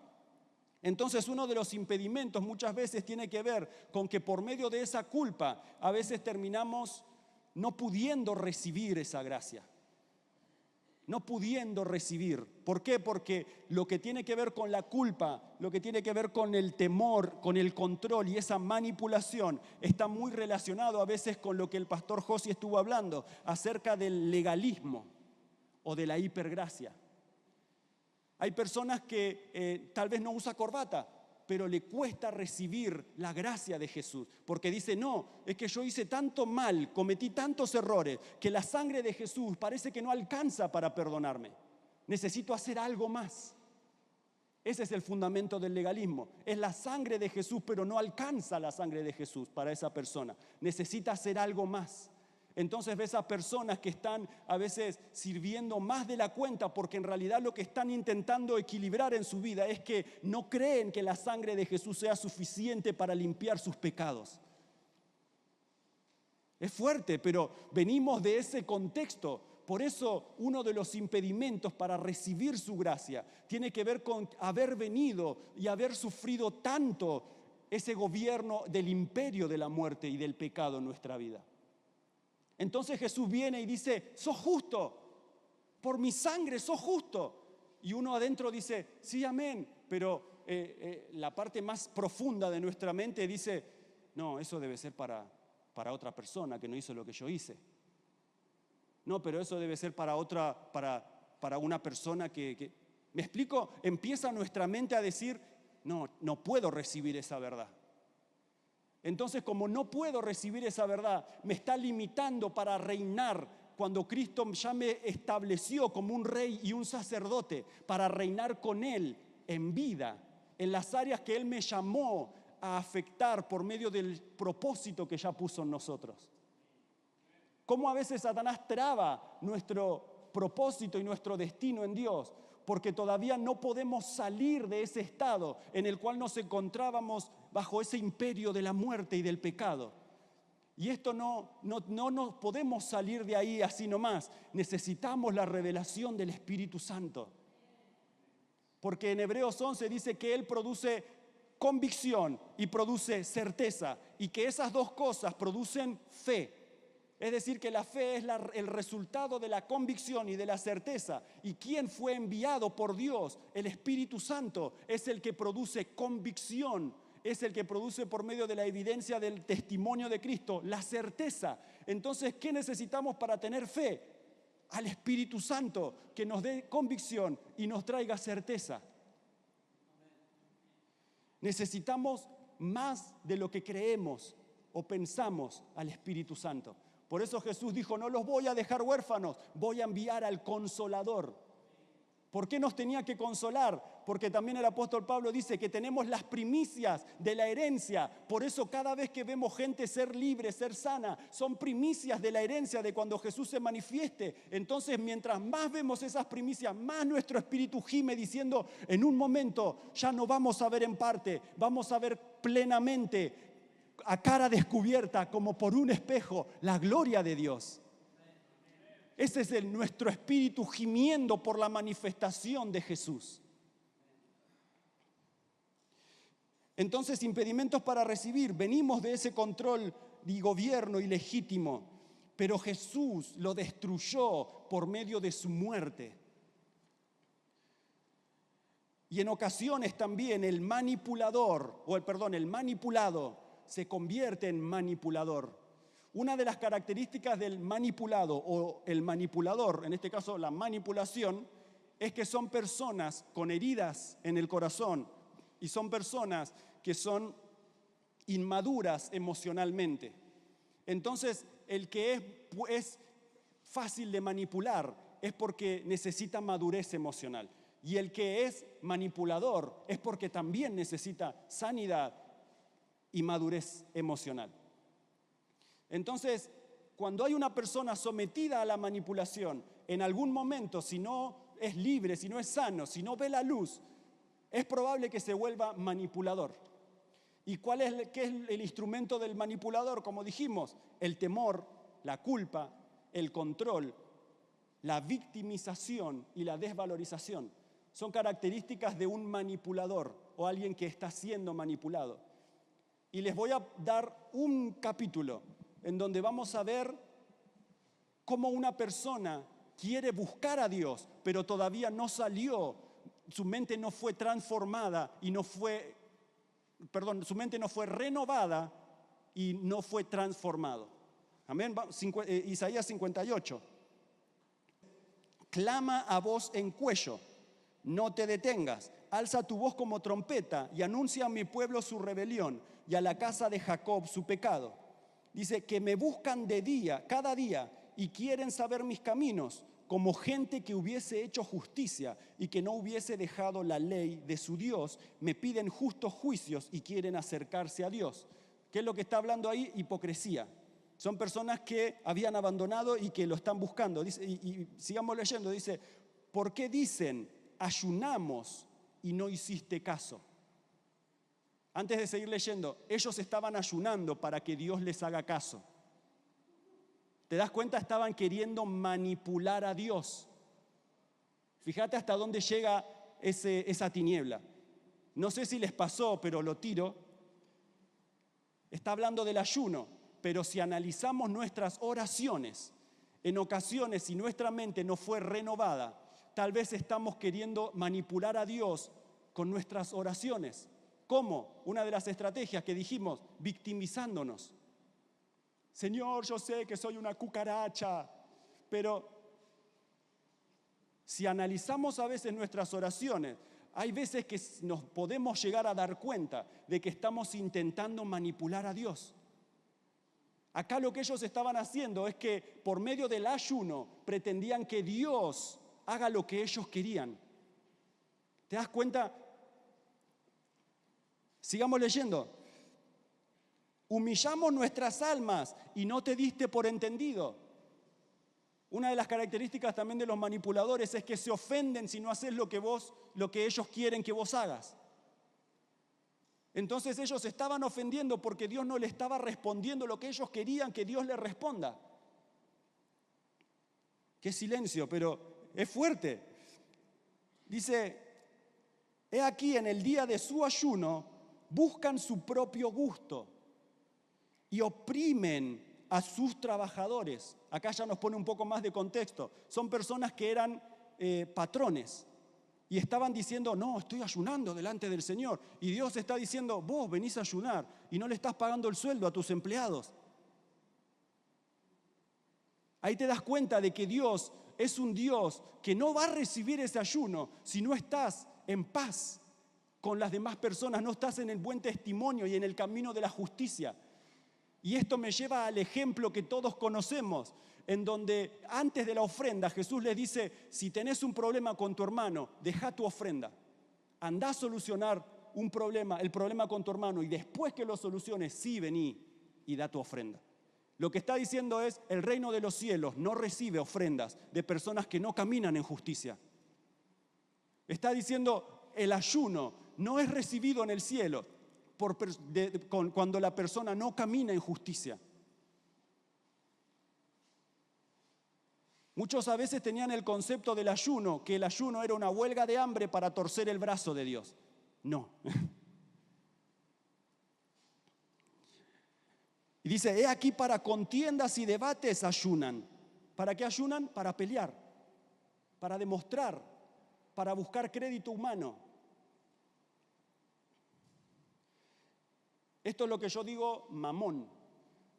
Entonces uno de los impedimentos muchas veces tiene que ver con que por medio de esa culpa a veces terminamos no pudiendo recibir esa gracia. no pudiendo recibir. ¿Por qué? Porque lo que tiene que ver con la culpa, lo que tiene que ver con el temor, con el control y esa manipulación está muy relacionado a veces con lo que el pastor Josi estuvo hablando acerca del legalismo o de la hipergracia. Hay personas que tal vez no usan corbata, pero le cuesta recibir la gracia de Jesús, porque dice, no, es que yo hice tanto mal, cometí tantos errores, que la sangre de Jesús parece que no alcanza para perdonarme. Necesito hacer algo más. Ese es el fundamento del legalismo. Es la sangre de Jesús, pero no alcanza la sangre de Jesús para esa persona. Necesita hacer algo más. Entonces ves a personas que están a veces sirviendo más de la cuenta porque en realidad lo que están intentando equilibrar en su vida es que no creen que la sangre de Jesús sea suficiente para limpiar sus pecados. Es fuerte, pero venimos de ese contexto. Por eso uno de los impedimentos para recibir su gracia tiene que ver con haber venido y haber sufrido tanto ese gobierno del imperio de la muerte y del pecado en nuestra vida. Entonces Jesús viene y dice, sos justo, por mi sangre sos justo. Y uno adentro dice, sí, amén, pero la parte más profunda de nuestra mente dice, no, eso debe ser para otra persona que no hizo lo que yo hice. No, pero eso debe ser para una persona que... ¿Me explico? Empieza nuestra mente a decir, no puedo recibir esa verdad. Entonces, como no puedo recibir esa verdad, me está limitando para reinar cuando Cristo ya me estableció como un rey y un sacerdote para reinar con Él en vida, en las áreas que Él me llamó a afectar por medio del propósito que ya puso en nosotros. Cómo a veces Satanás traba nuestro propósito y nuestro destino en Dios, porque todavía no podemos salir de ese estado en el cual nos encontrábamos bajo ese imperio de la muerte y del pecado. Y esto no podemos salir de ahí así nomás. Necesitamos la revelación del Espíritu Santo. Porque en Hebreos 11 dice que Él produce convicción y produce certeza, y que esas dos cosas producen fe. Es decir, que la fe es el resultado de la convicción y de la certeza. ¿Y quién fue enviado por Dios? El Espíritu Santo es el que produce convicción, es el que produce por medio de la evidencia del testimonio de Cristo la certeza. Entonces, ¿qué necesitamos para tener fe? Al Espíritu Santo, que nos dé convicción y nos traiga certeza. Necesitamos más de lo que creemos o pensamos al Espíritu Santo. Por eso Jesús dijo, no los voy a dejar huérfanos, voy a enviar al Consolador. ¿Por qué nos tenía que consolar? Porque también el apóstol Pablo dice que tenemos las primicias de la herencia. Por eso cada vez que vemos gente ser libre, ser sana, son primicias de la herencia de cuando Jesús se manifieste. Entonces, mientras más vemos esas primicias, más nuestro espíritu gime diciendo, en un momento ya no vamos a ver en parte, vamos a ver plenamente, a cara descubierta, como por un espejo, la gloria de Dios. Ese es nuestro espíritu gimiendo por la manifestación de Jesús. Entonces, impedimentos para recibir. Venimos de ese control y gobierno ilegítimo, pero Jesús lo destruyó por medio de su muerte. Y en ocasiones también el manipulado se convierte en manipulador. Una de las características del manipulado o el manipulador, en este caso la manipulación, es que son personas con heridas en el corazón y son personas que son inmaduras emocionalmente. Entonces, el que es fácil de manipular es porque necesita madurez emocional. Y el que es manipulador es porque también necesita sanidad y madurez emocional. Entonces, cuando hay una persona sometida a la manipulación, en algún momento, si no es libre, si no es sano, si no ve la luz, es probable que se vuelva manipulador. ¿Y qué es el instrumento del manipulador? Como dijimos, el temor, la culpa, el control, la victimización y la desvalorización. Son características de un manipulador o alguien que está siendo manipulado. Y les voy a dar un capítulo en donde vamos a ver cómo una persona quiere buscar a Dios, pero todavía no salió, su mente no fue transformada y su mente no fue renovada y no fue transformado. Amén. Isaías 58. Clama a voz en cuello, no te detengas. Alza tu voz como trompeta y anuncia a mi pueblo su rebelión y a la casa de Jacob su pecado. Dice que me buscan de día, cada día, y quieren saber mis caminos, como gente que hubiese hecho justicia y que no hubiese dejado la ley de su Dios. Me piden justos juicios y quieren acercarse a Dios. ¿Qué es lo que está hablando ahí? Hipocresía. Son personas que habían abandonado y que lo están buscando. Dice, y sigamos leyendo, dice, ¿por qué dicen, ayunamos y no hiciste caso? Antes de seguir leyendo, ellos estaban ayunando para que Dios les haga caso. ¿Te das cuenta? Estaban queriendo manipular a Dios. Fíjate hasta dónde llega esa tiniebla. No sé si les pasó, pero lo tiro. Está hablando del ayuno, pero si analizamos nuestras oraciones, en ocasiones, si nuestra mente no fue renovada, tal vez estamos queriendo manipular a Dios con nuestras oraciones. ¿Cómo? Una de las estrategias que dijimos, victimizándonos. Señor, yo sé que soy una cucaracha, pero si analizamos a veces nuestras oraciones, hay veces que nos podemos llegar a dar cuenta de que estamos intentando manipular a Dios. Acá lo que ellos estaban haciendo es que por medio del ayuno pretendían que Dios haga lo que ellos querían. ¿Te das cuenta? Sigamos leyendo. Humillamos nuestras almas y no te diste por entendido. Una de las características también de los manipuladores es que se ofenden si no haces lo que ellos quieren que vos hagas. Entonces ellos estaban ofendiendo porque Dios no le estaba respondiendo lo que ellos querían que Dios les responda. Qué silencio, pero es fuerte. Dice, he aquí en el día de su ayuno buscan su propio gusto y oprimen a sus trabajadores. Acá ya nos pone un poco más de contexto. Son personas que eran patrones y estaban diciendo, no, estoy ayunando delante del Señor. Y Dios está diciendo, vos venís a ayunar y no le estás pagando el sueldo a tus empleados. Ahí te das cuenta de que Dios es un Dios que no va a recibir ese ayuno si no estás en paz con las demás personas, no estás en el buen testimonio y en el camino de la justicia. Y esto me lleva al ejemplo que todos conocemos, en donde antes de la ofrenda Jesús les dice, si tenés un problema con tu hermano, deja tu ofrenda. Andá a solucionar el problema con tu hermano y después que lo soluciones, sí vení y da tu ofrenda. Lo que está diciendo es, el reino de los cielos no recibe ofrendas de personas que no caminan en justicia. Está diciendo, el ayuno no es recibido en el cielo cuando la persona no camina en justicia. Muchos a veces tenían el concepto del ayuno, que el ayuno era una huelga de hambre para torcer el brazo de Dios. No. Y dice, he aquí para contiendas y debates ayunan. ¿Para qué ayunan? Para pelear, para demostrar, para buscar crédito humano. Esto es lo que yo digo mamón,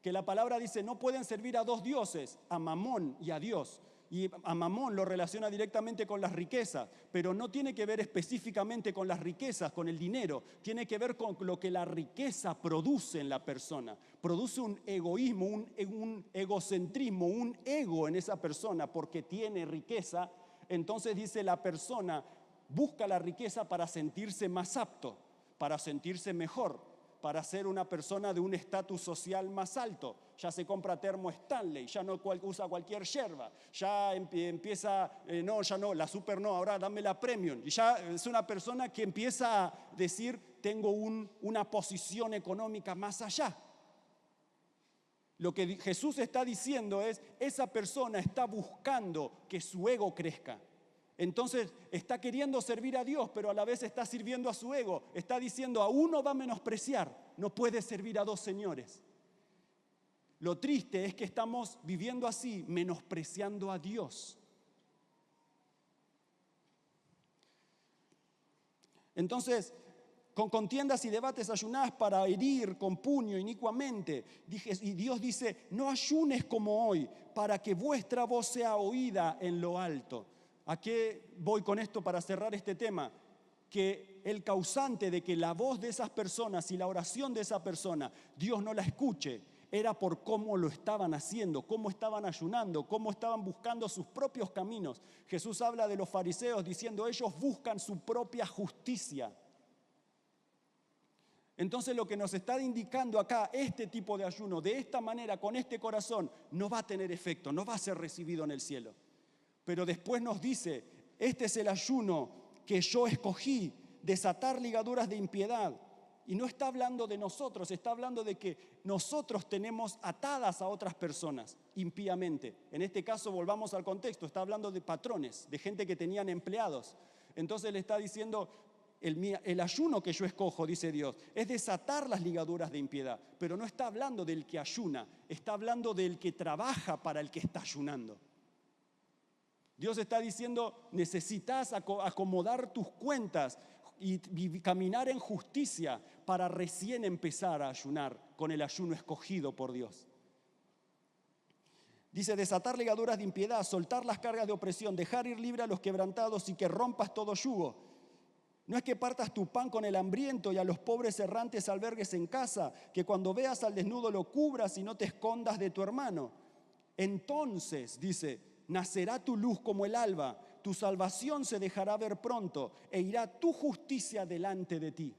que la palabra dice no pueden servir a dos dioses, a Mamón y a Dios. Y a Mamón lo relaciona directamente con las riquezas, pero no tiene que ver específicamente con las riquezas, con el dinero. Tiene que ver con lo que la riqueza produce en la persona. Produce un egoísmo, un egocentrismo, un ego en esa persona porque tiene riqueza. Entonces dice la persona busca la riqueza para sentirse más apto, para sentirse mejor, para ser una persona de un estatus social más alto. Ya se compra termo Stanley, ya no usa cualquier yerba, ya empieza, la super no, ahora dame la premium. Y ya es una persona que empieza a decir, tengo una posición económica más allá. Lo que Jesús está diciendo es, esa persona está buscando que su ego crezca. Entonces está queriendo servir a Dios, pero a la vez está sirviendo a su ego. Está diciendo, a uno va a menospreciar, no puede servir a dos señores. Lo triste es que estamos viviendo así, menospreciando a Dios. Entonces, con contiendas y debates ayunás para herir con puño inicuamente. Y Dios dice, no ayunes como hoy, para que vuestra voz sea oída en lo alto. ¿A qué voy con esto para cerrar este tema? Que el causante de que la voz de esas personas y la oración de esa persona, Dios no la escuche, era por cómo lo estaban haciendo, cómo estaban ayunando, cómo estaban buscando sus propios caminos. Jesús habla de los fariseos diciendo, ellos buscan su propia justicia. Entonces lo que nos está indicando acá, este tipo de ayuno, de esta manera, con este corazón, no va a tener efecto, no va a ser recibido en el cielo. Pero después nos dice, este es el ayuno que yo escogí, desatar ligaduras de impiedad. Y no está hablando de nosotros, está hablando de que nosotros tenemos atadas a otras personas impíamente. En este caso, volvamos al contexto, está hablando de patrones, de gente que tenían empleados. Entonces le está diciendo, el ayuno que yo escojo, dice Dios, es desatar las ligaduras de impiedad. Pero no está hablando del que ayuna, está hablando del que trabaja para el que está ayunando. Dios está diciendo, necesitas acomodar tus cuentas y caminar en justicia para recién empezar a ayunar con el ayuno escogido por Dios. Dice, desatar ligaduras de impiedad, soltar las cargas de opresión, dejar ir libre a los quebrantados y que rompas todo yugo. No es que partas tu pan con el hambriento y a los pobres errantes albergues en casa, que cuando veas al desnudo lo cubras y no te escondas de tu hermano. Entonces, dice, nacerá tu luz como el alba, tu salvación se dejará ver pronto e irá tu justicia delante de ti.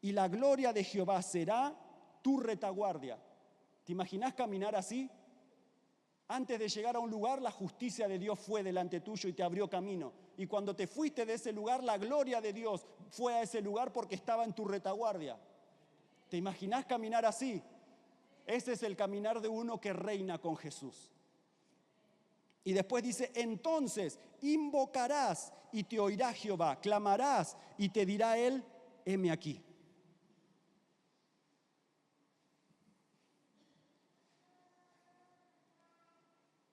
Y la gloria de Jehová será tu retaguardia. ¿Te imaginas caminar así? Antes de llegar a un lugar, la justicia de Dios fue delante tuyo y te abrió camino. Y cuando te fuiste de ese lugar, la gloria de Dios fue a ese lugar porque estaba en tu retaguardia. ¿Te imaginas caminar así? Ese es el caminar de uno que reina con Jesús. Y después dice, entonces invocarás y te oirá Jehová, clamarás y te dirá él, heme aquí.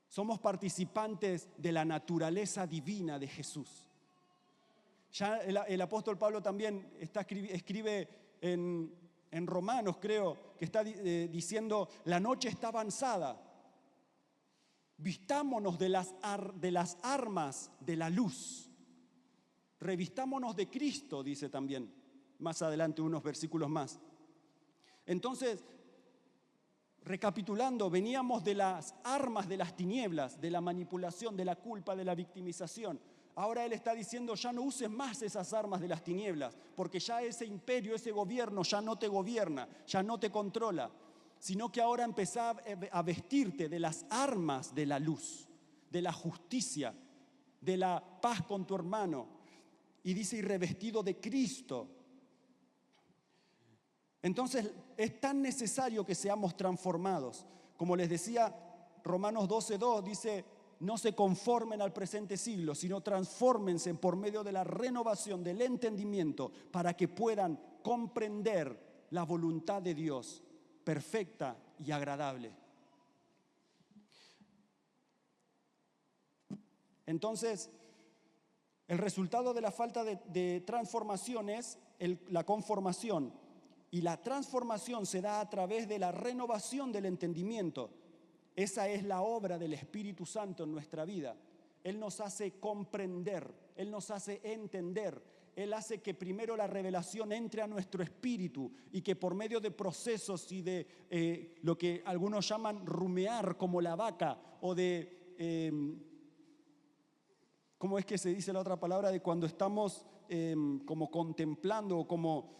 Somos participantes de la naturaleza divina de Jesús. Ya el apóstol Pablo también escribe en Romanos, creo, que está diciendo, la noche está avanzada. Vistámonos de las armas de la luz. Revistámonos de Cristo, dice también, más adelante unos versículos más. Entonces, recapitulando, veníamos de las armas de las tinieblas, de la manipulación, de la culpa, de la victimización. Ahora Él está diciendo, ya no uses más esas armas de las tinieblas, porque ya ese imperio, ese gobierno ya no te gobierna, ya no te controla, sino que ahora empezá a vestirte de las armas de la luz, de la justicia, de la paz con tu hermano. Y dice, y revestido de Cristo. Entonces es tan necesario que seamos transformados. Como les decía, Romanos 12:2 dice, no se conformen al presente siglo, sino transfórmense por medio de la renovación del entendimiento para que puedan comprender la voluntad de Dios, perfecta y agradable. Entonces, el resultado de la falta de transformación es la conformación. Y la transformación se da a través de la renovación del entendimiento. Esa es la obra del Espíritu Santo en nuestra vida. Él nos hace comprender, Él nos hace entender. Él hace que primero la revelación entre a nuestro espíritu y que por medio de procesos y de lo que algunos llaman rumear como la vaca o de, ¿cómo es que se dice la otra palabra? De cuando estamos como contemplando o como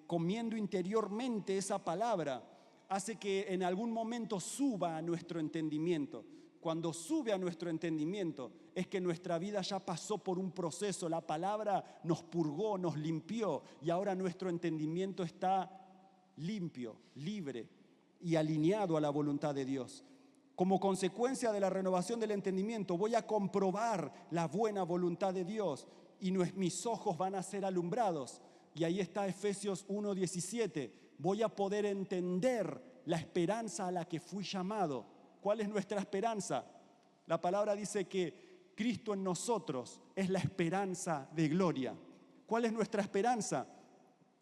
comiendo interiormente esa palabra, hace que en algún momento suba a nuestro entendimiento. Cuando sube a nuestro entendimiento es que nuestra vida ya pasó por un proceso, la palabra nos purgó, nos limpió y ahora nuestro entendimiento está limpio, libre y alineado a la voluntad de Dios. Como consecuencia de la renovación del entendimiento voy a comprobar la buena voluntad de Dios y mis ojos van a ser alumbrados. Y ahí está Efesios 1:17. Voy a poder entender la esperanza a la que fui llamado. ¿Cuál es nuestra esperanza? La palabra dice que Cristo en nosotros es la esperanza de gloria. ¿Cuál es nuestra esperanza?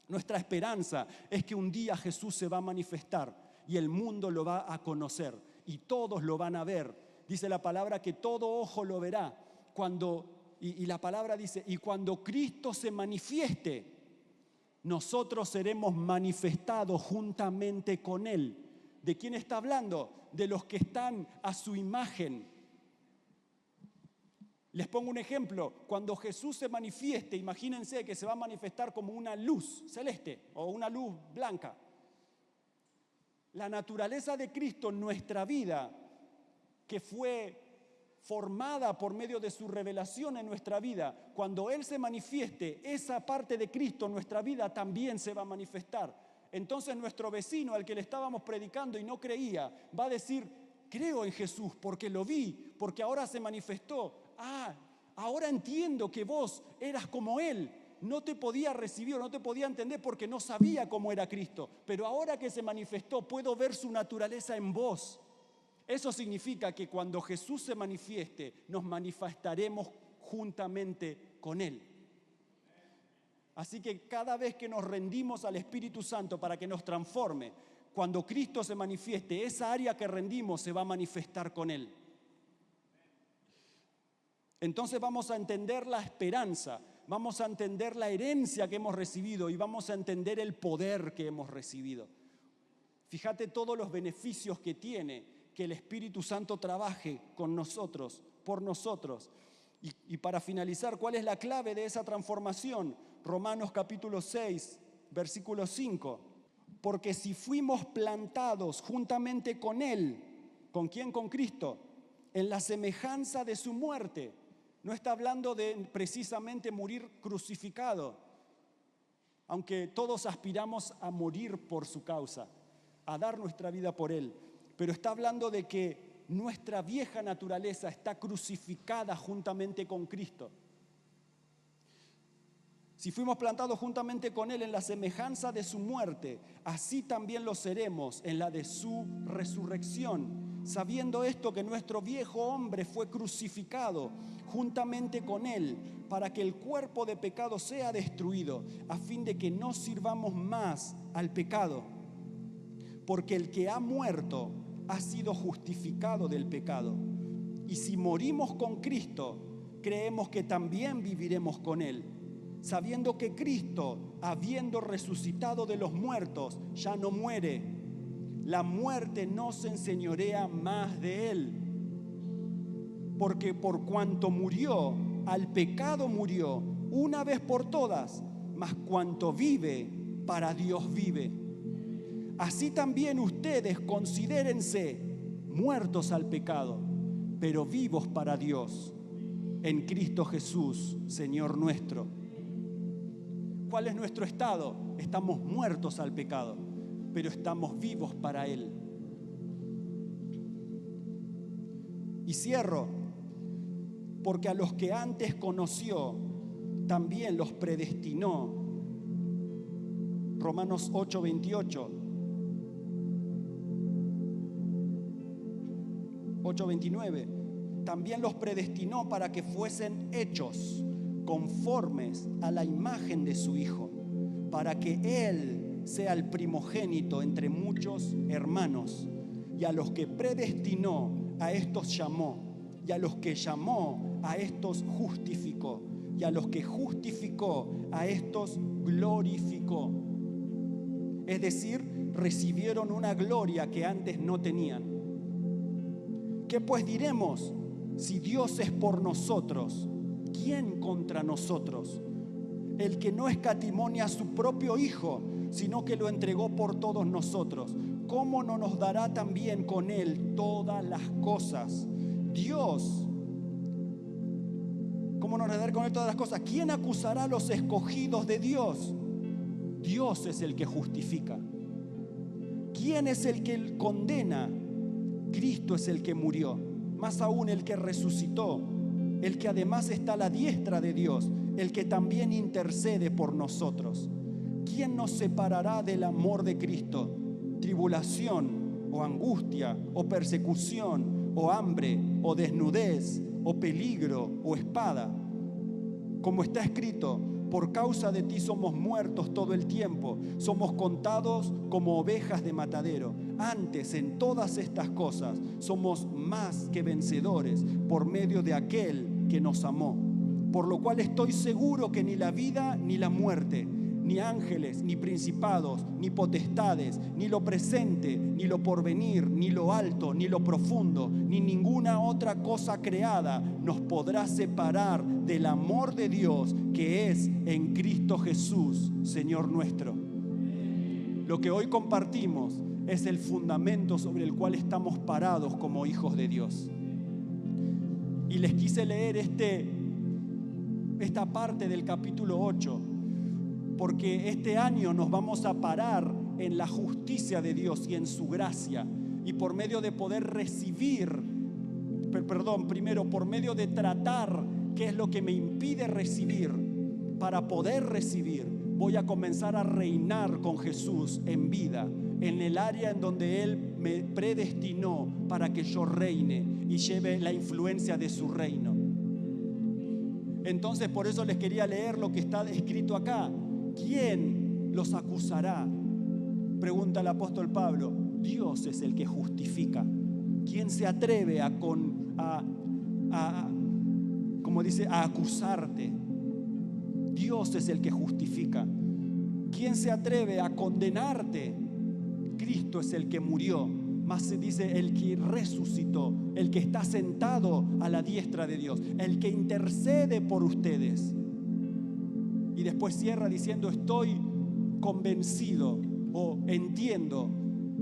Nuestra esperanza es que un día Jesús se va a manifestar y el mundo lo va a conocer y todos lo van a ver. Dice la palabra que todo ojo lo verá. Y la palabra dice, y cuando Cristo se manifieste, nosotros seremos manifestados juntamente con Él. ¿De quién está hablando? De los que están a su imagen. Les pongo un ejemplo. Cuando Jesús se manifieste, imagínense que se va a manifestar como una luz celeste o una luz blanca. La naturaleza de Cristo en nuestra vida, que fue formada por medio de su revelación en nuestra vida, cuando Él se manifieste, esa parte de Cristo en nuestra vida también se va a manifestar. Entonces nuestro vecino al que le estábamos predicando y no creía, va a decir, creo en Jesús porque lo vi, porque ahora se manifestó. Ahora entiendo que vos eras como Él. No te podía recibir, no te podía entender porque no sabía cómo era Cristo. Pero ahora que se manifestó, puedo ver su naturaleza en vos. Eso significa que cuando Jesús se manifieste, nos manifestaremos juntamente con Él. Así que cada vez que nos rendimos al Espíritu Santo para que nos transforme, cuando Cristo se manifieste, esa área que rendimos se va a manifestar con Él. Entonces vamos a entender la esperanza, vamos a entender la herencia que hemos recibido y vamos a entender el poder que hemos recibido. Fíjate todos los beneficios que tiene que el Espíritu Santo trabaje con nosotros, por nosotros. Y para finalizar, ¿cuál es la clave de esa transformación? Romanos capítulo 6, versículo 5. Porque si fuimos plantados juntamente con Él, ¿con quién? Con Cristo, en la semejanza de su muerte. No está hablando de precisamente morir crucificado, aunque todos aspiramos a morir por su causa, a dar nuestra vida por Él. Pero está hablando de que nuestra vieja naturaleza está crucificada juntamente con Cristo. Si fuimos plantados juntamente con Él en la semejanza de su muerte, así también lo seremos en la de su resurrección. Sabiendo esto, que nuestro viejo hombre fue crucificado juntamente con Él, para que el cuerpo de pecado sea destruido, a fin de que no sirvamos más al pecado. Porque el que ha muerto ha sido justificado del pecado. Y si morimos con Cristo, creemos que también viviremos con Él, sabiendo que Cristo, habiendo resucitado de los muertos, ya no muere. La muerte no se enseñorea más de Él. Porque por cuanto murió, al pecado murió una vez por todas, mas cuanto vive, para Dios vive. Así también ustedes considérense muertos al pecado, pero vivos para Dios, en Cristo Jesús, Señor nuestro. ¿Cuál es nuestro estado? Estamos muertos al pecado, pero estamos vivos para Él. Y cierro, porque a los que antes conoció, también los predestinó. Romanos 8:28. 8:29, también los predestinó para que fuesen hechos conformes a la imagen de su Hijo, para que Él sea el primogénito entre muchos hermanos. Y a los que predestinó, a estos llamó, y a los que llamó, a estos justificó, y a los que justificó, a estos glorificó. Es decir, recibieron una gloria que antes no tenían. ¿Qué pues diremos? Si Dios es por nosotros, ¿quién contra nosotros? El que no escatimó a su propio Hijo, sino que lo entregó por todos nosotros, ¿cómo no nos dará también con Él todas las cosas? Dios, ¿cómo nos dará con Él todas las cosas? ¿Quién acusará a los escogidos de Dios? Dios es el que justifica. ¿Quién es el que condena? Cristo es el que murió, más aún el que resucitó, el que además está a la diestra de Dios, el que también intercede por nosotros. ¿Quién nos separará del amor de Cristo? ¿Tribulación o angustia o persecución o hambre o desnudez o peligro o espada? Como está escrito, Por causa de ti somos muertos todo el tiempo, somos contados como ovejas de matadero. Antes, en todas estas cosas, somos más que vencedores por medio de aquel que nos amó. Por lo cual estoy seguro que ni la vida ni la muerte, ni ángeles, ni principados, ni potestades, ni lo presente, ni lo porvenir, ni lo alto, ni lo profundo, ni ninguna otra cosa creada nos podrá separar del amor de Dios que es en Cristo Jesús, Señor nuestro. Lo que hoy compartimos es el fundamento sobre el cual estamos parados como hijos de Dios. Y les quise leer esta parte del capítulo 8, porque este año nos vamos a parar en la justicia de Dios y en su gracia, y por medio de poder recibir, primero por medio de tratar qué es lo que me impide recibir, para poder recibir, voy a comenzar a reinar con Jesús en vida, en el área en donde Él me predestinó para que yo reine y lleve la influencia de su reino. Entonces, por eso les quería leer lo que está escrito acá. ¿Quién los acusará? Pregunta el apóstol Pablo. Dios es el que justifica. ¿Quién se atreve a acusarte? Dios es el que justifica. ¿Quién se atreve a condenarte? Cristo es el que murió, más se dice el que resucitó, el que está sentado a la diestra de Dios, el que intercede por ustedes. Y después cierra diciendo: estoy convencido o entiendo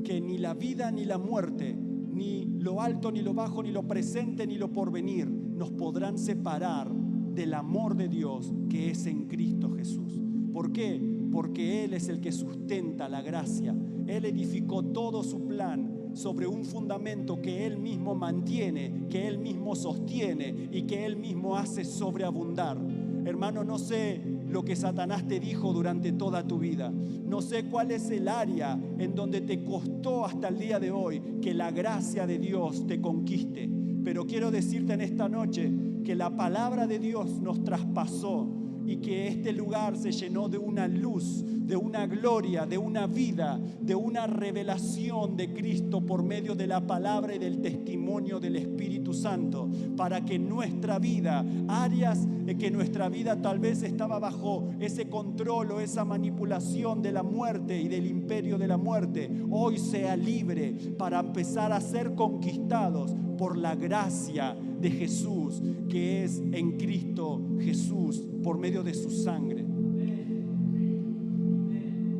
que ni la vida ni la muerte, ni lo alto ni lo bajo, ni lo presente ni lo porvenir nos podrán separar del amor de Dios que es en Cristo Jesús. ¿Por qué? Porque Él es el que sustenta la gracia. Él edificó todo su plan sobre un fundamento que Él mismo mantiene, que Él mismo sostiene y que Él mismo hace sobreabundar. Hermano, no sé lo que Satanás te dijo durante toda tu vida. No sé cuál es el área en donde te costó hasta el día de hoy que la gracia de Dios te conquiste. Pero quiero decirte en esta noche que la palabra de Dios nos traspasó y que este lugar se llenó de una luz, de una gloria, de una vida, de una revelación de Cristo por medio de la palabra y del testimonio del Espíritu Santo, para que nuestra vida, áreas en que nuestra vida tal vez estaba bajo ese control o esa manipulación de la muerte y del imperio de la muerte, hoy sea libre para empezar a ser conquistados por la gracia de Jesús, que es en Cristo Jesús, por medio de su sangre.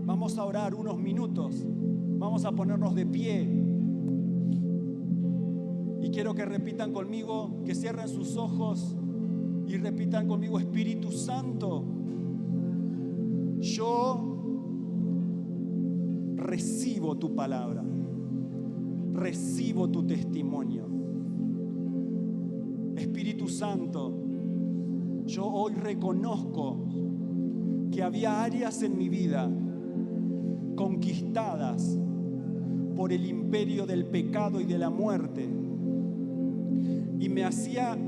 Vamos a orar unos minutos, vamos a ponernos de pie y quiero que repitan conmigo, que cierren sus ojos y repitan conmigo: Espíritu Santo, yo recibo tu palabra, recibo tu testimonio. Espíritu Santo, yo hoy reconozco que había áreas en mi vida conquistadas por el imperio del pecado y de la muerte, y me hacía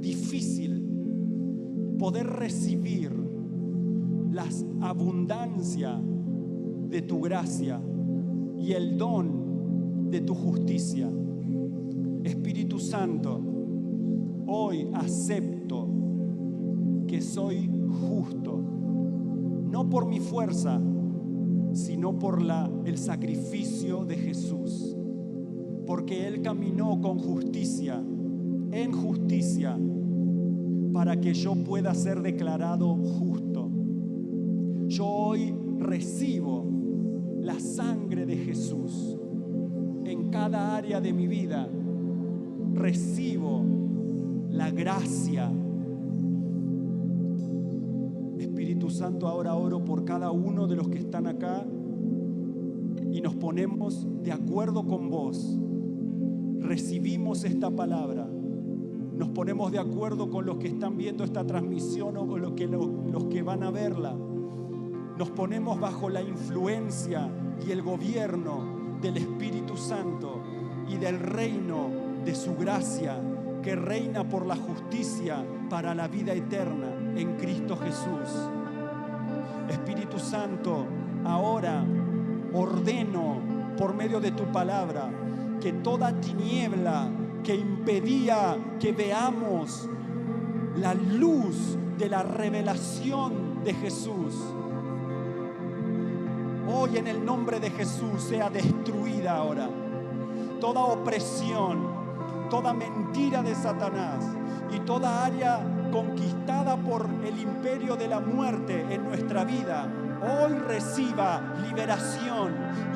difícil poder recibir la abundancia de tu gracia y el don de tu justicia. Espíritu Santo, hoy acepto que soy justo, no por mi fuerza, sino por el sacrificio de Jesús, porque Él caminó con justicia, en justicia, para que yo pueda ser declarado justo. Yo hoy recibo la sangre de Jesús en cada área de mi vida. Recibo la gracia. Espíritu Santo, ahora oro por cada uno de los que están acá y nos ponemos de acuerdo con vos. Recibimos esta palabra. Nos ponemos de acuerdo con los que están viendo esta transmisión o con los que van a verla. Nos ponemos bajo la influencia y el gobierno del Espíritu Santo y del reino de su gracia que reina por la justicia para la vida eterna en Cristo Jesús. Espíritu Santo, ahora ordeno por medio de tu palabra que toda tiniebla que impedía que veamos la luz de la revelación de Jesús, hoy en el nombre de Jesús sea destruida ahora. Toda opresión, toda mentira de Satanás y toda área conquistada por el imperio de la muerte en nuestra vida, hoy reciba liberación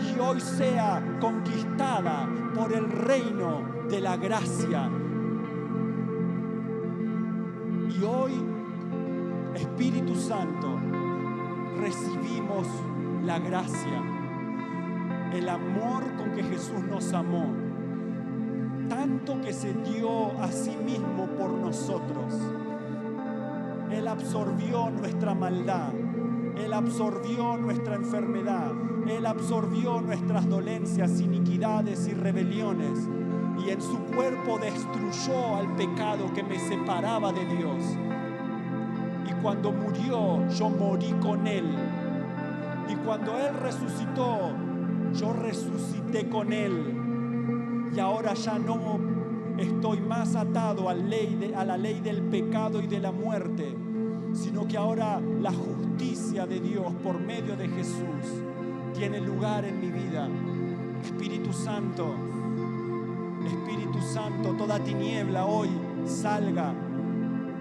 y hoy sea conquistada por el reino de la gracia. Y hoy, Espíritu Santo, recibimos la gracia, el amor con que Jesús nos amó, tanto que se dio a sí mismo por nosotros. Él absorbió nuestra maldad, Él absorbió nuestra enfermedad, Él absorbió nuestras dolencias, iniquidades y rebeliones, y en su cuerpo destruyó al pecado que me separaba de Dios. Y cuando murió, yo morí con Él. Y cuando Él resucitó, yo resucité con Él. Y ahora ya no estoy más atado a la ley del pecado y de la muerte, sino que ahora la justicia de Dios por medio de Jesús tiene lugar en mi vida. Espíritu Santo, toda tiniebla hoy salga.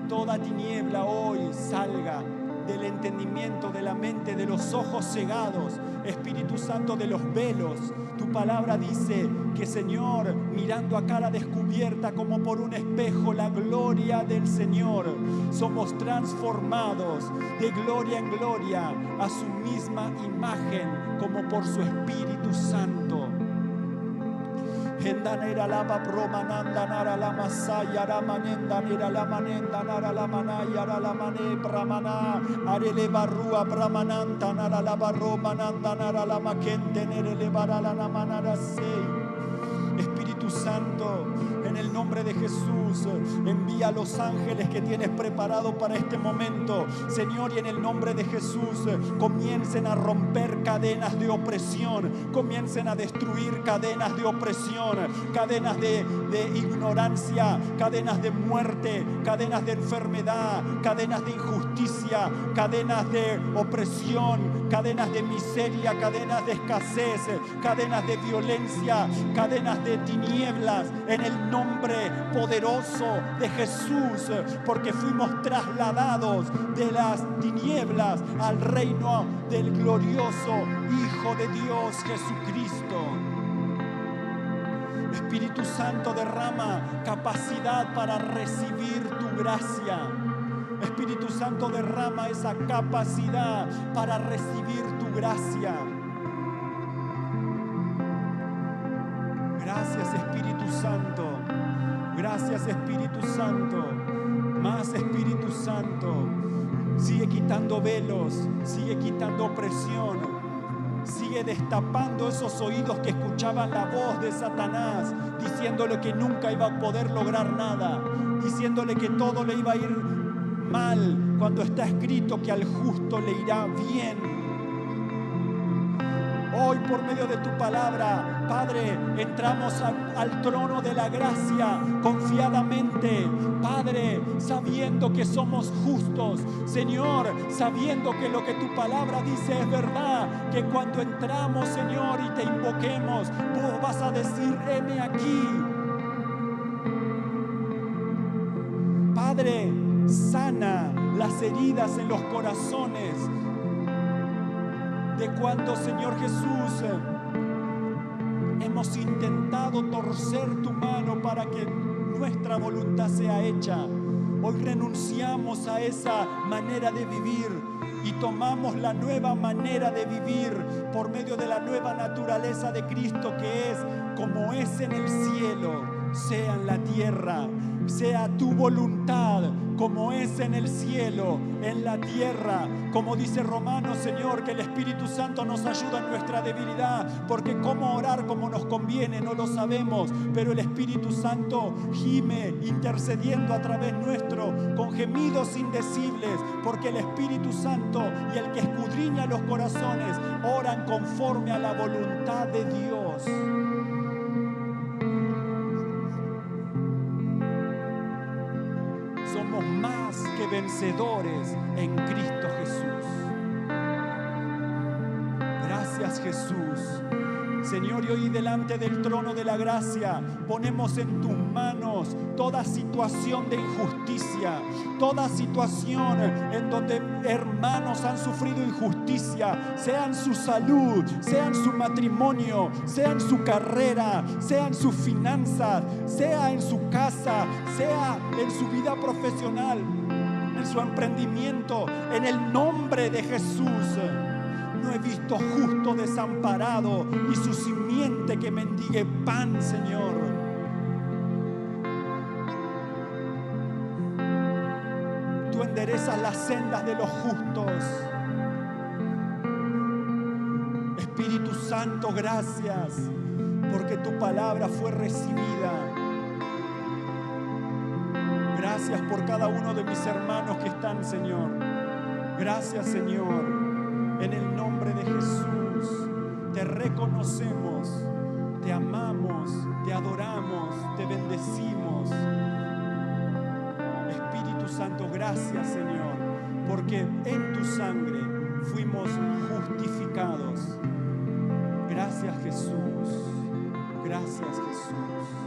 Toda tiniebla hoy salga del entendimiento, de la mente, de los ojos cegados. Espíritu Santo, de los velos. Tu palabra dice que, Señor, mirando a cara descubierta como por un espejo la gloria del Señor, somos transformados de gloria en gloria a su misma imagen como por su Espíritu Santo. Hendanera lava promananda nara la masaya ramanenda nera la manenda nara la manaya la mane pramana arele barrua pramananta nara la barro mananda nara la makente nere le barala la manara sei. Espíritu Santo, en el nombre de Jesús, envía a los ángeles que tienes preparado para este momento, Señor, y en el nombre de Jesús comiencen a romper cadenas de opresión, comiencen a destruir cadenas de opresión, cadenas de ignorancia, cadenas de muerte, cadenas de enfermedad, cadenas de injusticia, cadenas de opresión, cadenas de miseria, cadenas de escasez, cadenas de violencia, cadenas de tinieblas, en el nombre poderoso de Jesús, porque fuimos trasladados de las tinieblas al reino del glorioso Hijo de Dios Jesucristo. Espíritu Santo, derrama capacidad para recibir tu gracia. Espíritu Santo, derrama esa capacidad para recibir tu gracia. Gracias, Espíritu Santo. Gracias, Espíritu Santo. Más, Espíritu Santo. Sigue quitando velos, sigue quitando opresión, sigue destapando esos oídos que escuchaban la voz de Satanás, diciéndole que nunca iba a poder lograr nada, diciéndole que todo le iba a ir mal, cuando está escrito que al justo le irá bien. Hoy, por medio de tu palabra, Padre, entramos al trono de la gracia confiadamente, Padre, sabiendo que somos justos, Señor, sabiendo que lo que tu palabra dice es verdad, que cuando entramos, Señor, y te invoquemos, vos vas a decir, heme aquí. Padre, sana las heridas en los corazones de cuando, Señor Jesús, hemos intentado torcer tu mano para que nuestra voluntad sea hecha. Hoy renunciamos a esa manera de vivir y tomamos la nueva manera de vivir por medio de la nueva naturaleza de Cristo, que es como es en el cielo, sea en la tierra. sea tu voluntad, como es en el cielo, en la tierra. Como dice Romanos, Señor, que el Espíritu Santo nos ayuda en nuestra debilidad, porque cómo orar como nos conviene no lo sabemos, pero el Espíritu Santo gime intercediendo a través nuestro con gemidos indecibles, porque el Espíritu Santo y el que escudriña los corazones oran conforme a la voluntad de Dios. Somos más que vencedores en Cristo Jesús. Gracias, Jesús. Señor, y hoy delante del trono de la gracia ponemos en tus manos toda situación de injusticia, toda situación en donde hermanos han sufrido injusticia, sea en su salud, sea en su matrimonio, sea en su carrera, sea en sus finanzas, sea en su casa, sea en su vida profesional, en su emprendimiento, en el nombre de Jesús. No he visto justo desamparado y su simiente que mendigue pan, Señor. Tú enderezas las sendas de los justos. Espíritu Santo, gracias, porque tu palabra fue recibida. Gracias por cada uno de mis hermanos que están, Señor. Gracias, Señor. En el nombre de Jesús, te reconocemos, te amamos, te adoramos, te bendecimos. Espíritu Santo, gracias, Señor, porque en tu sangre fuimos justificados. Gracias, Jesús. Gracias, Jesús.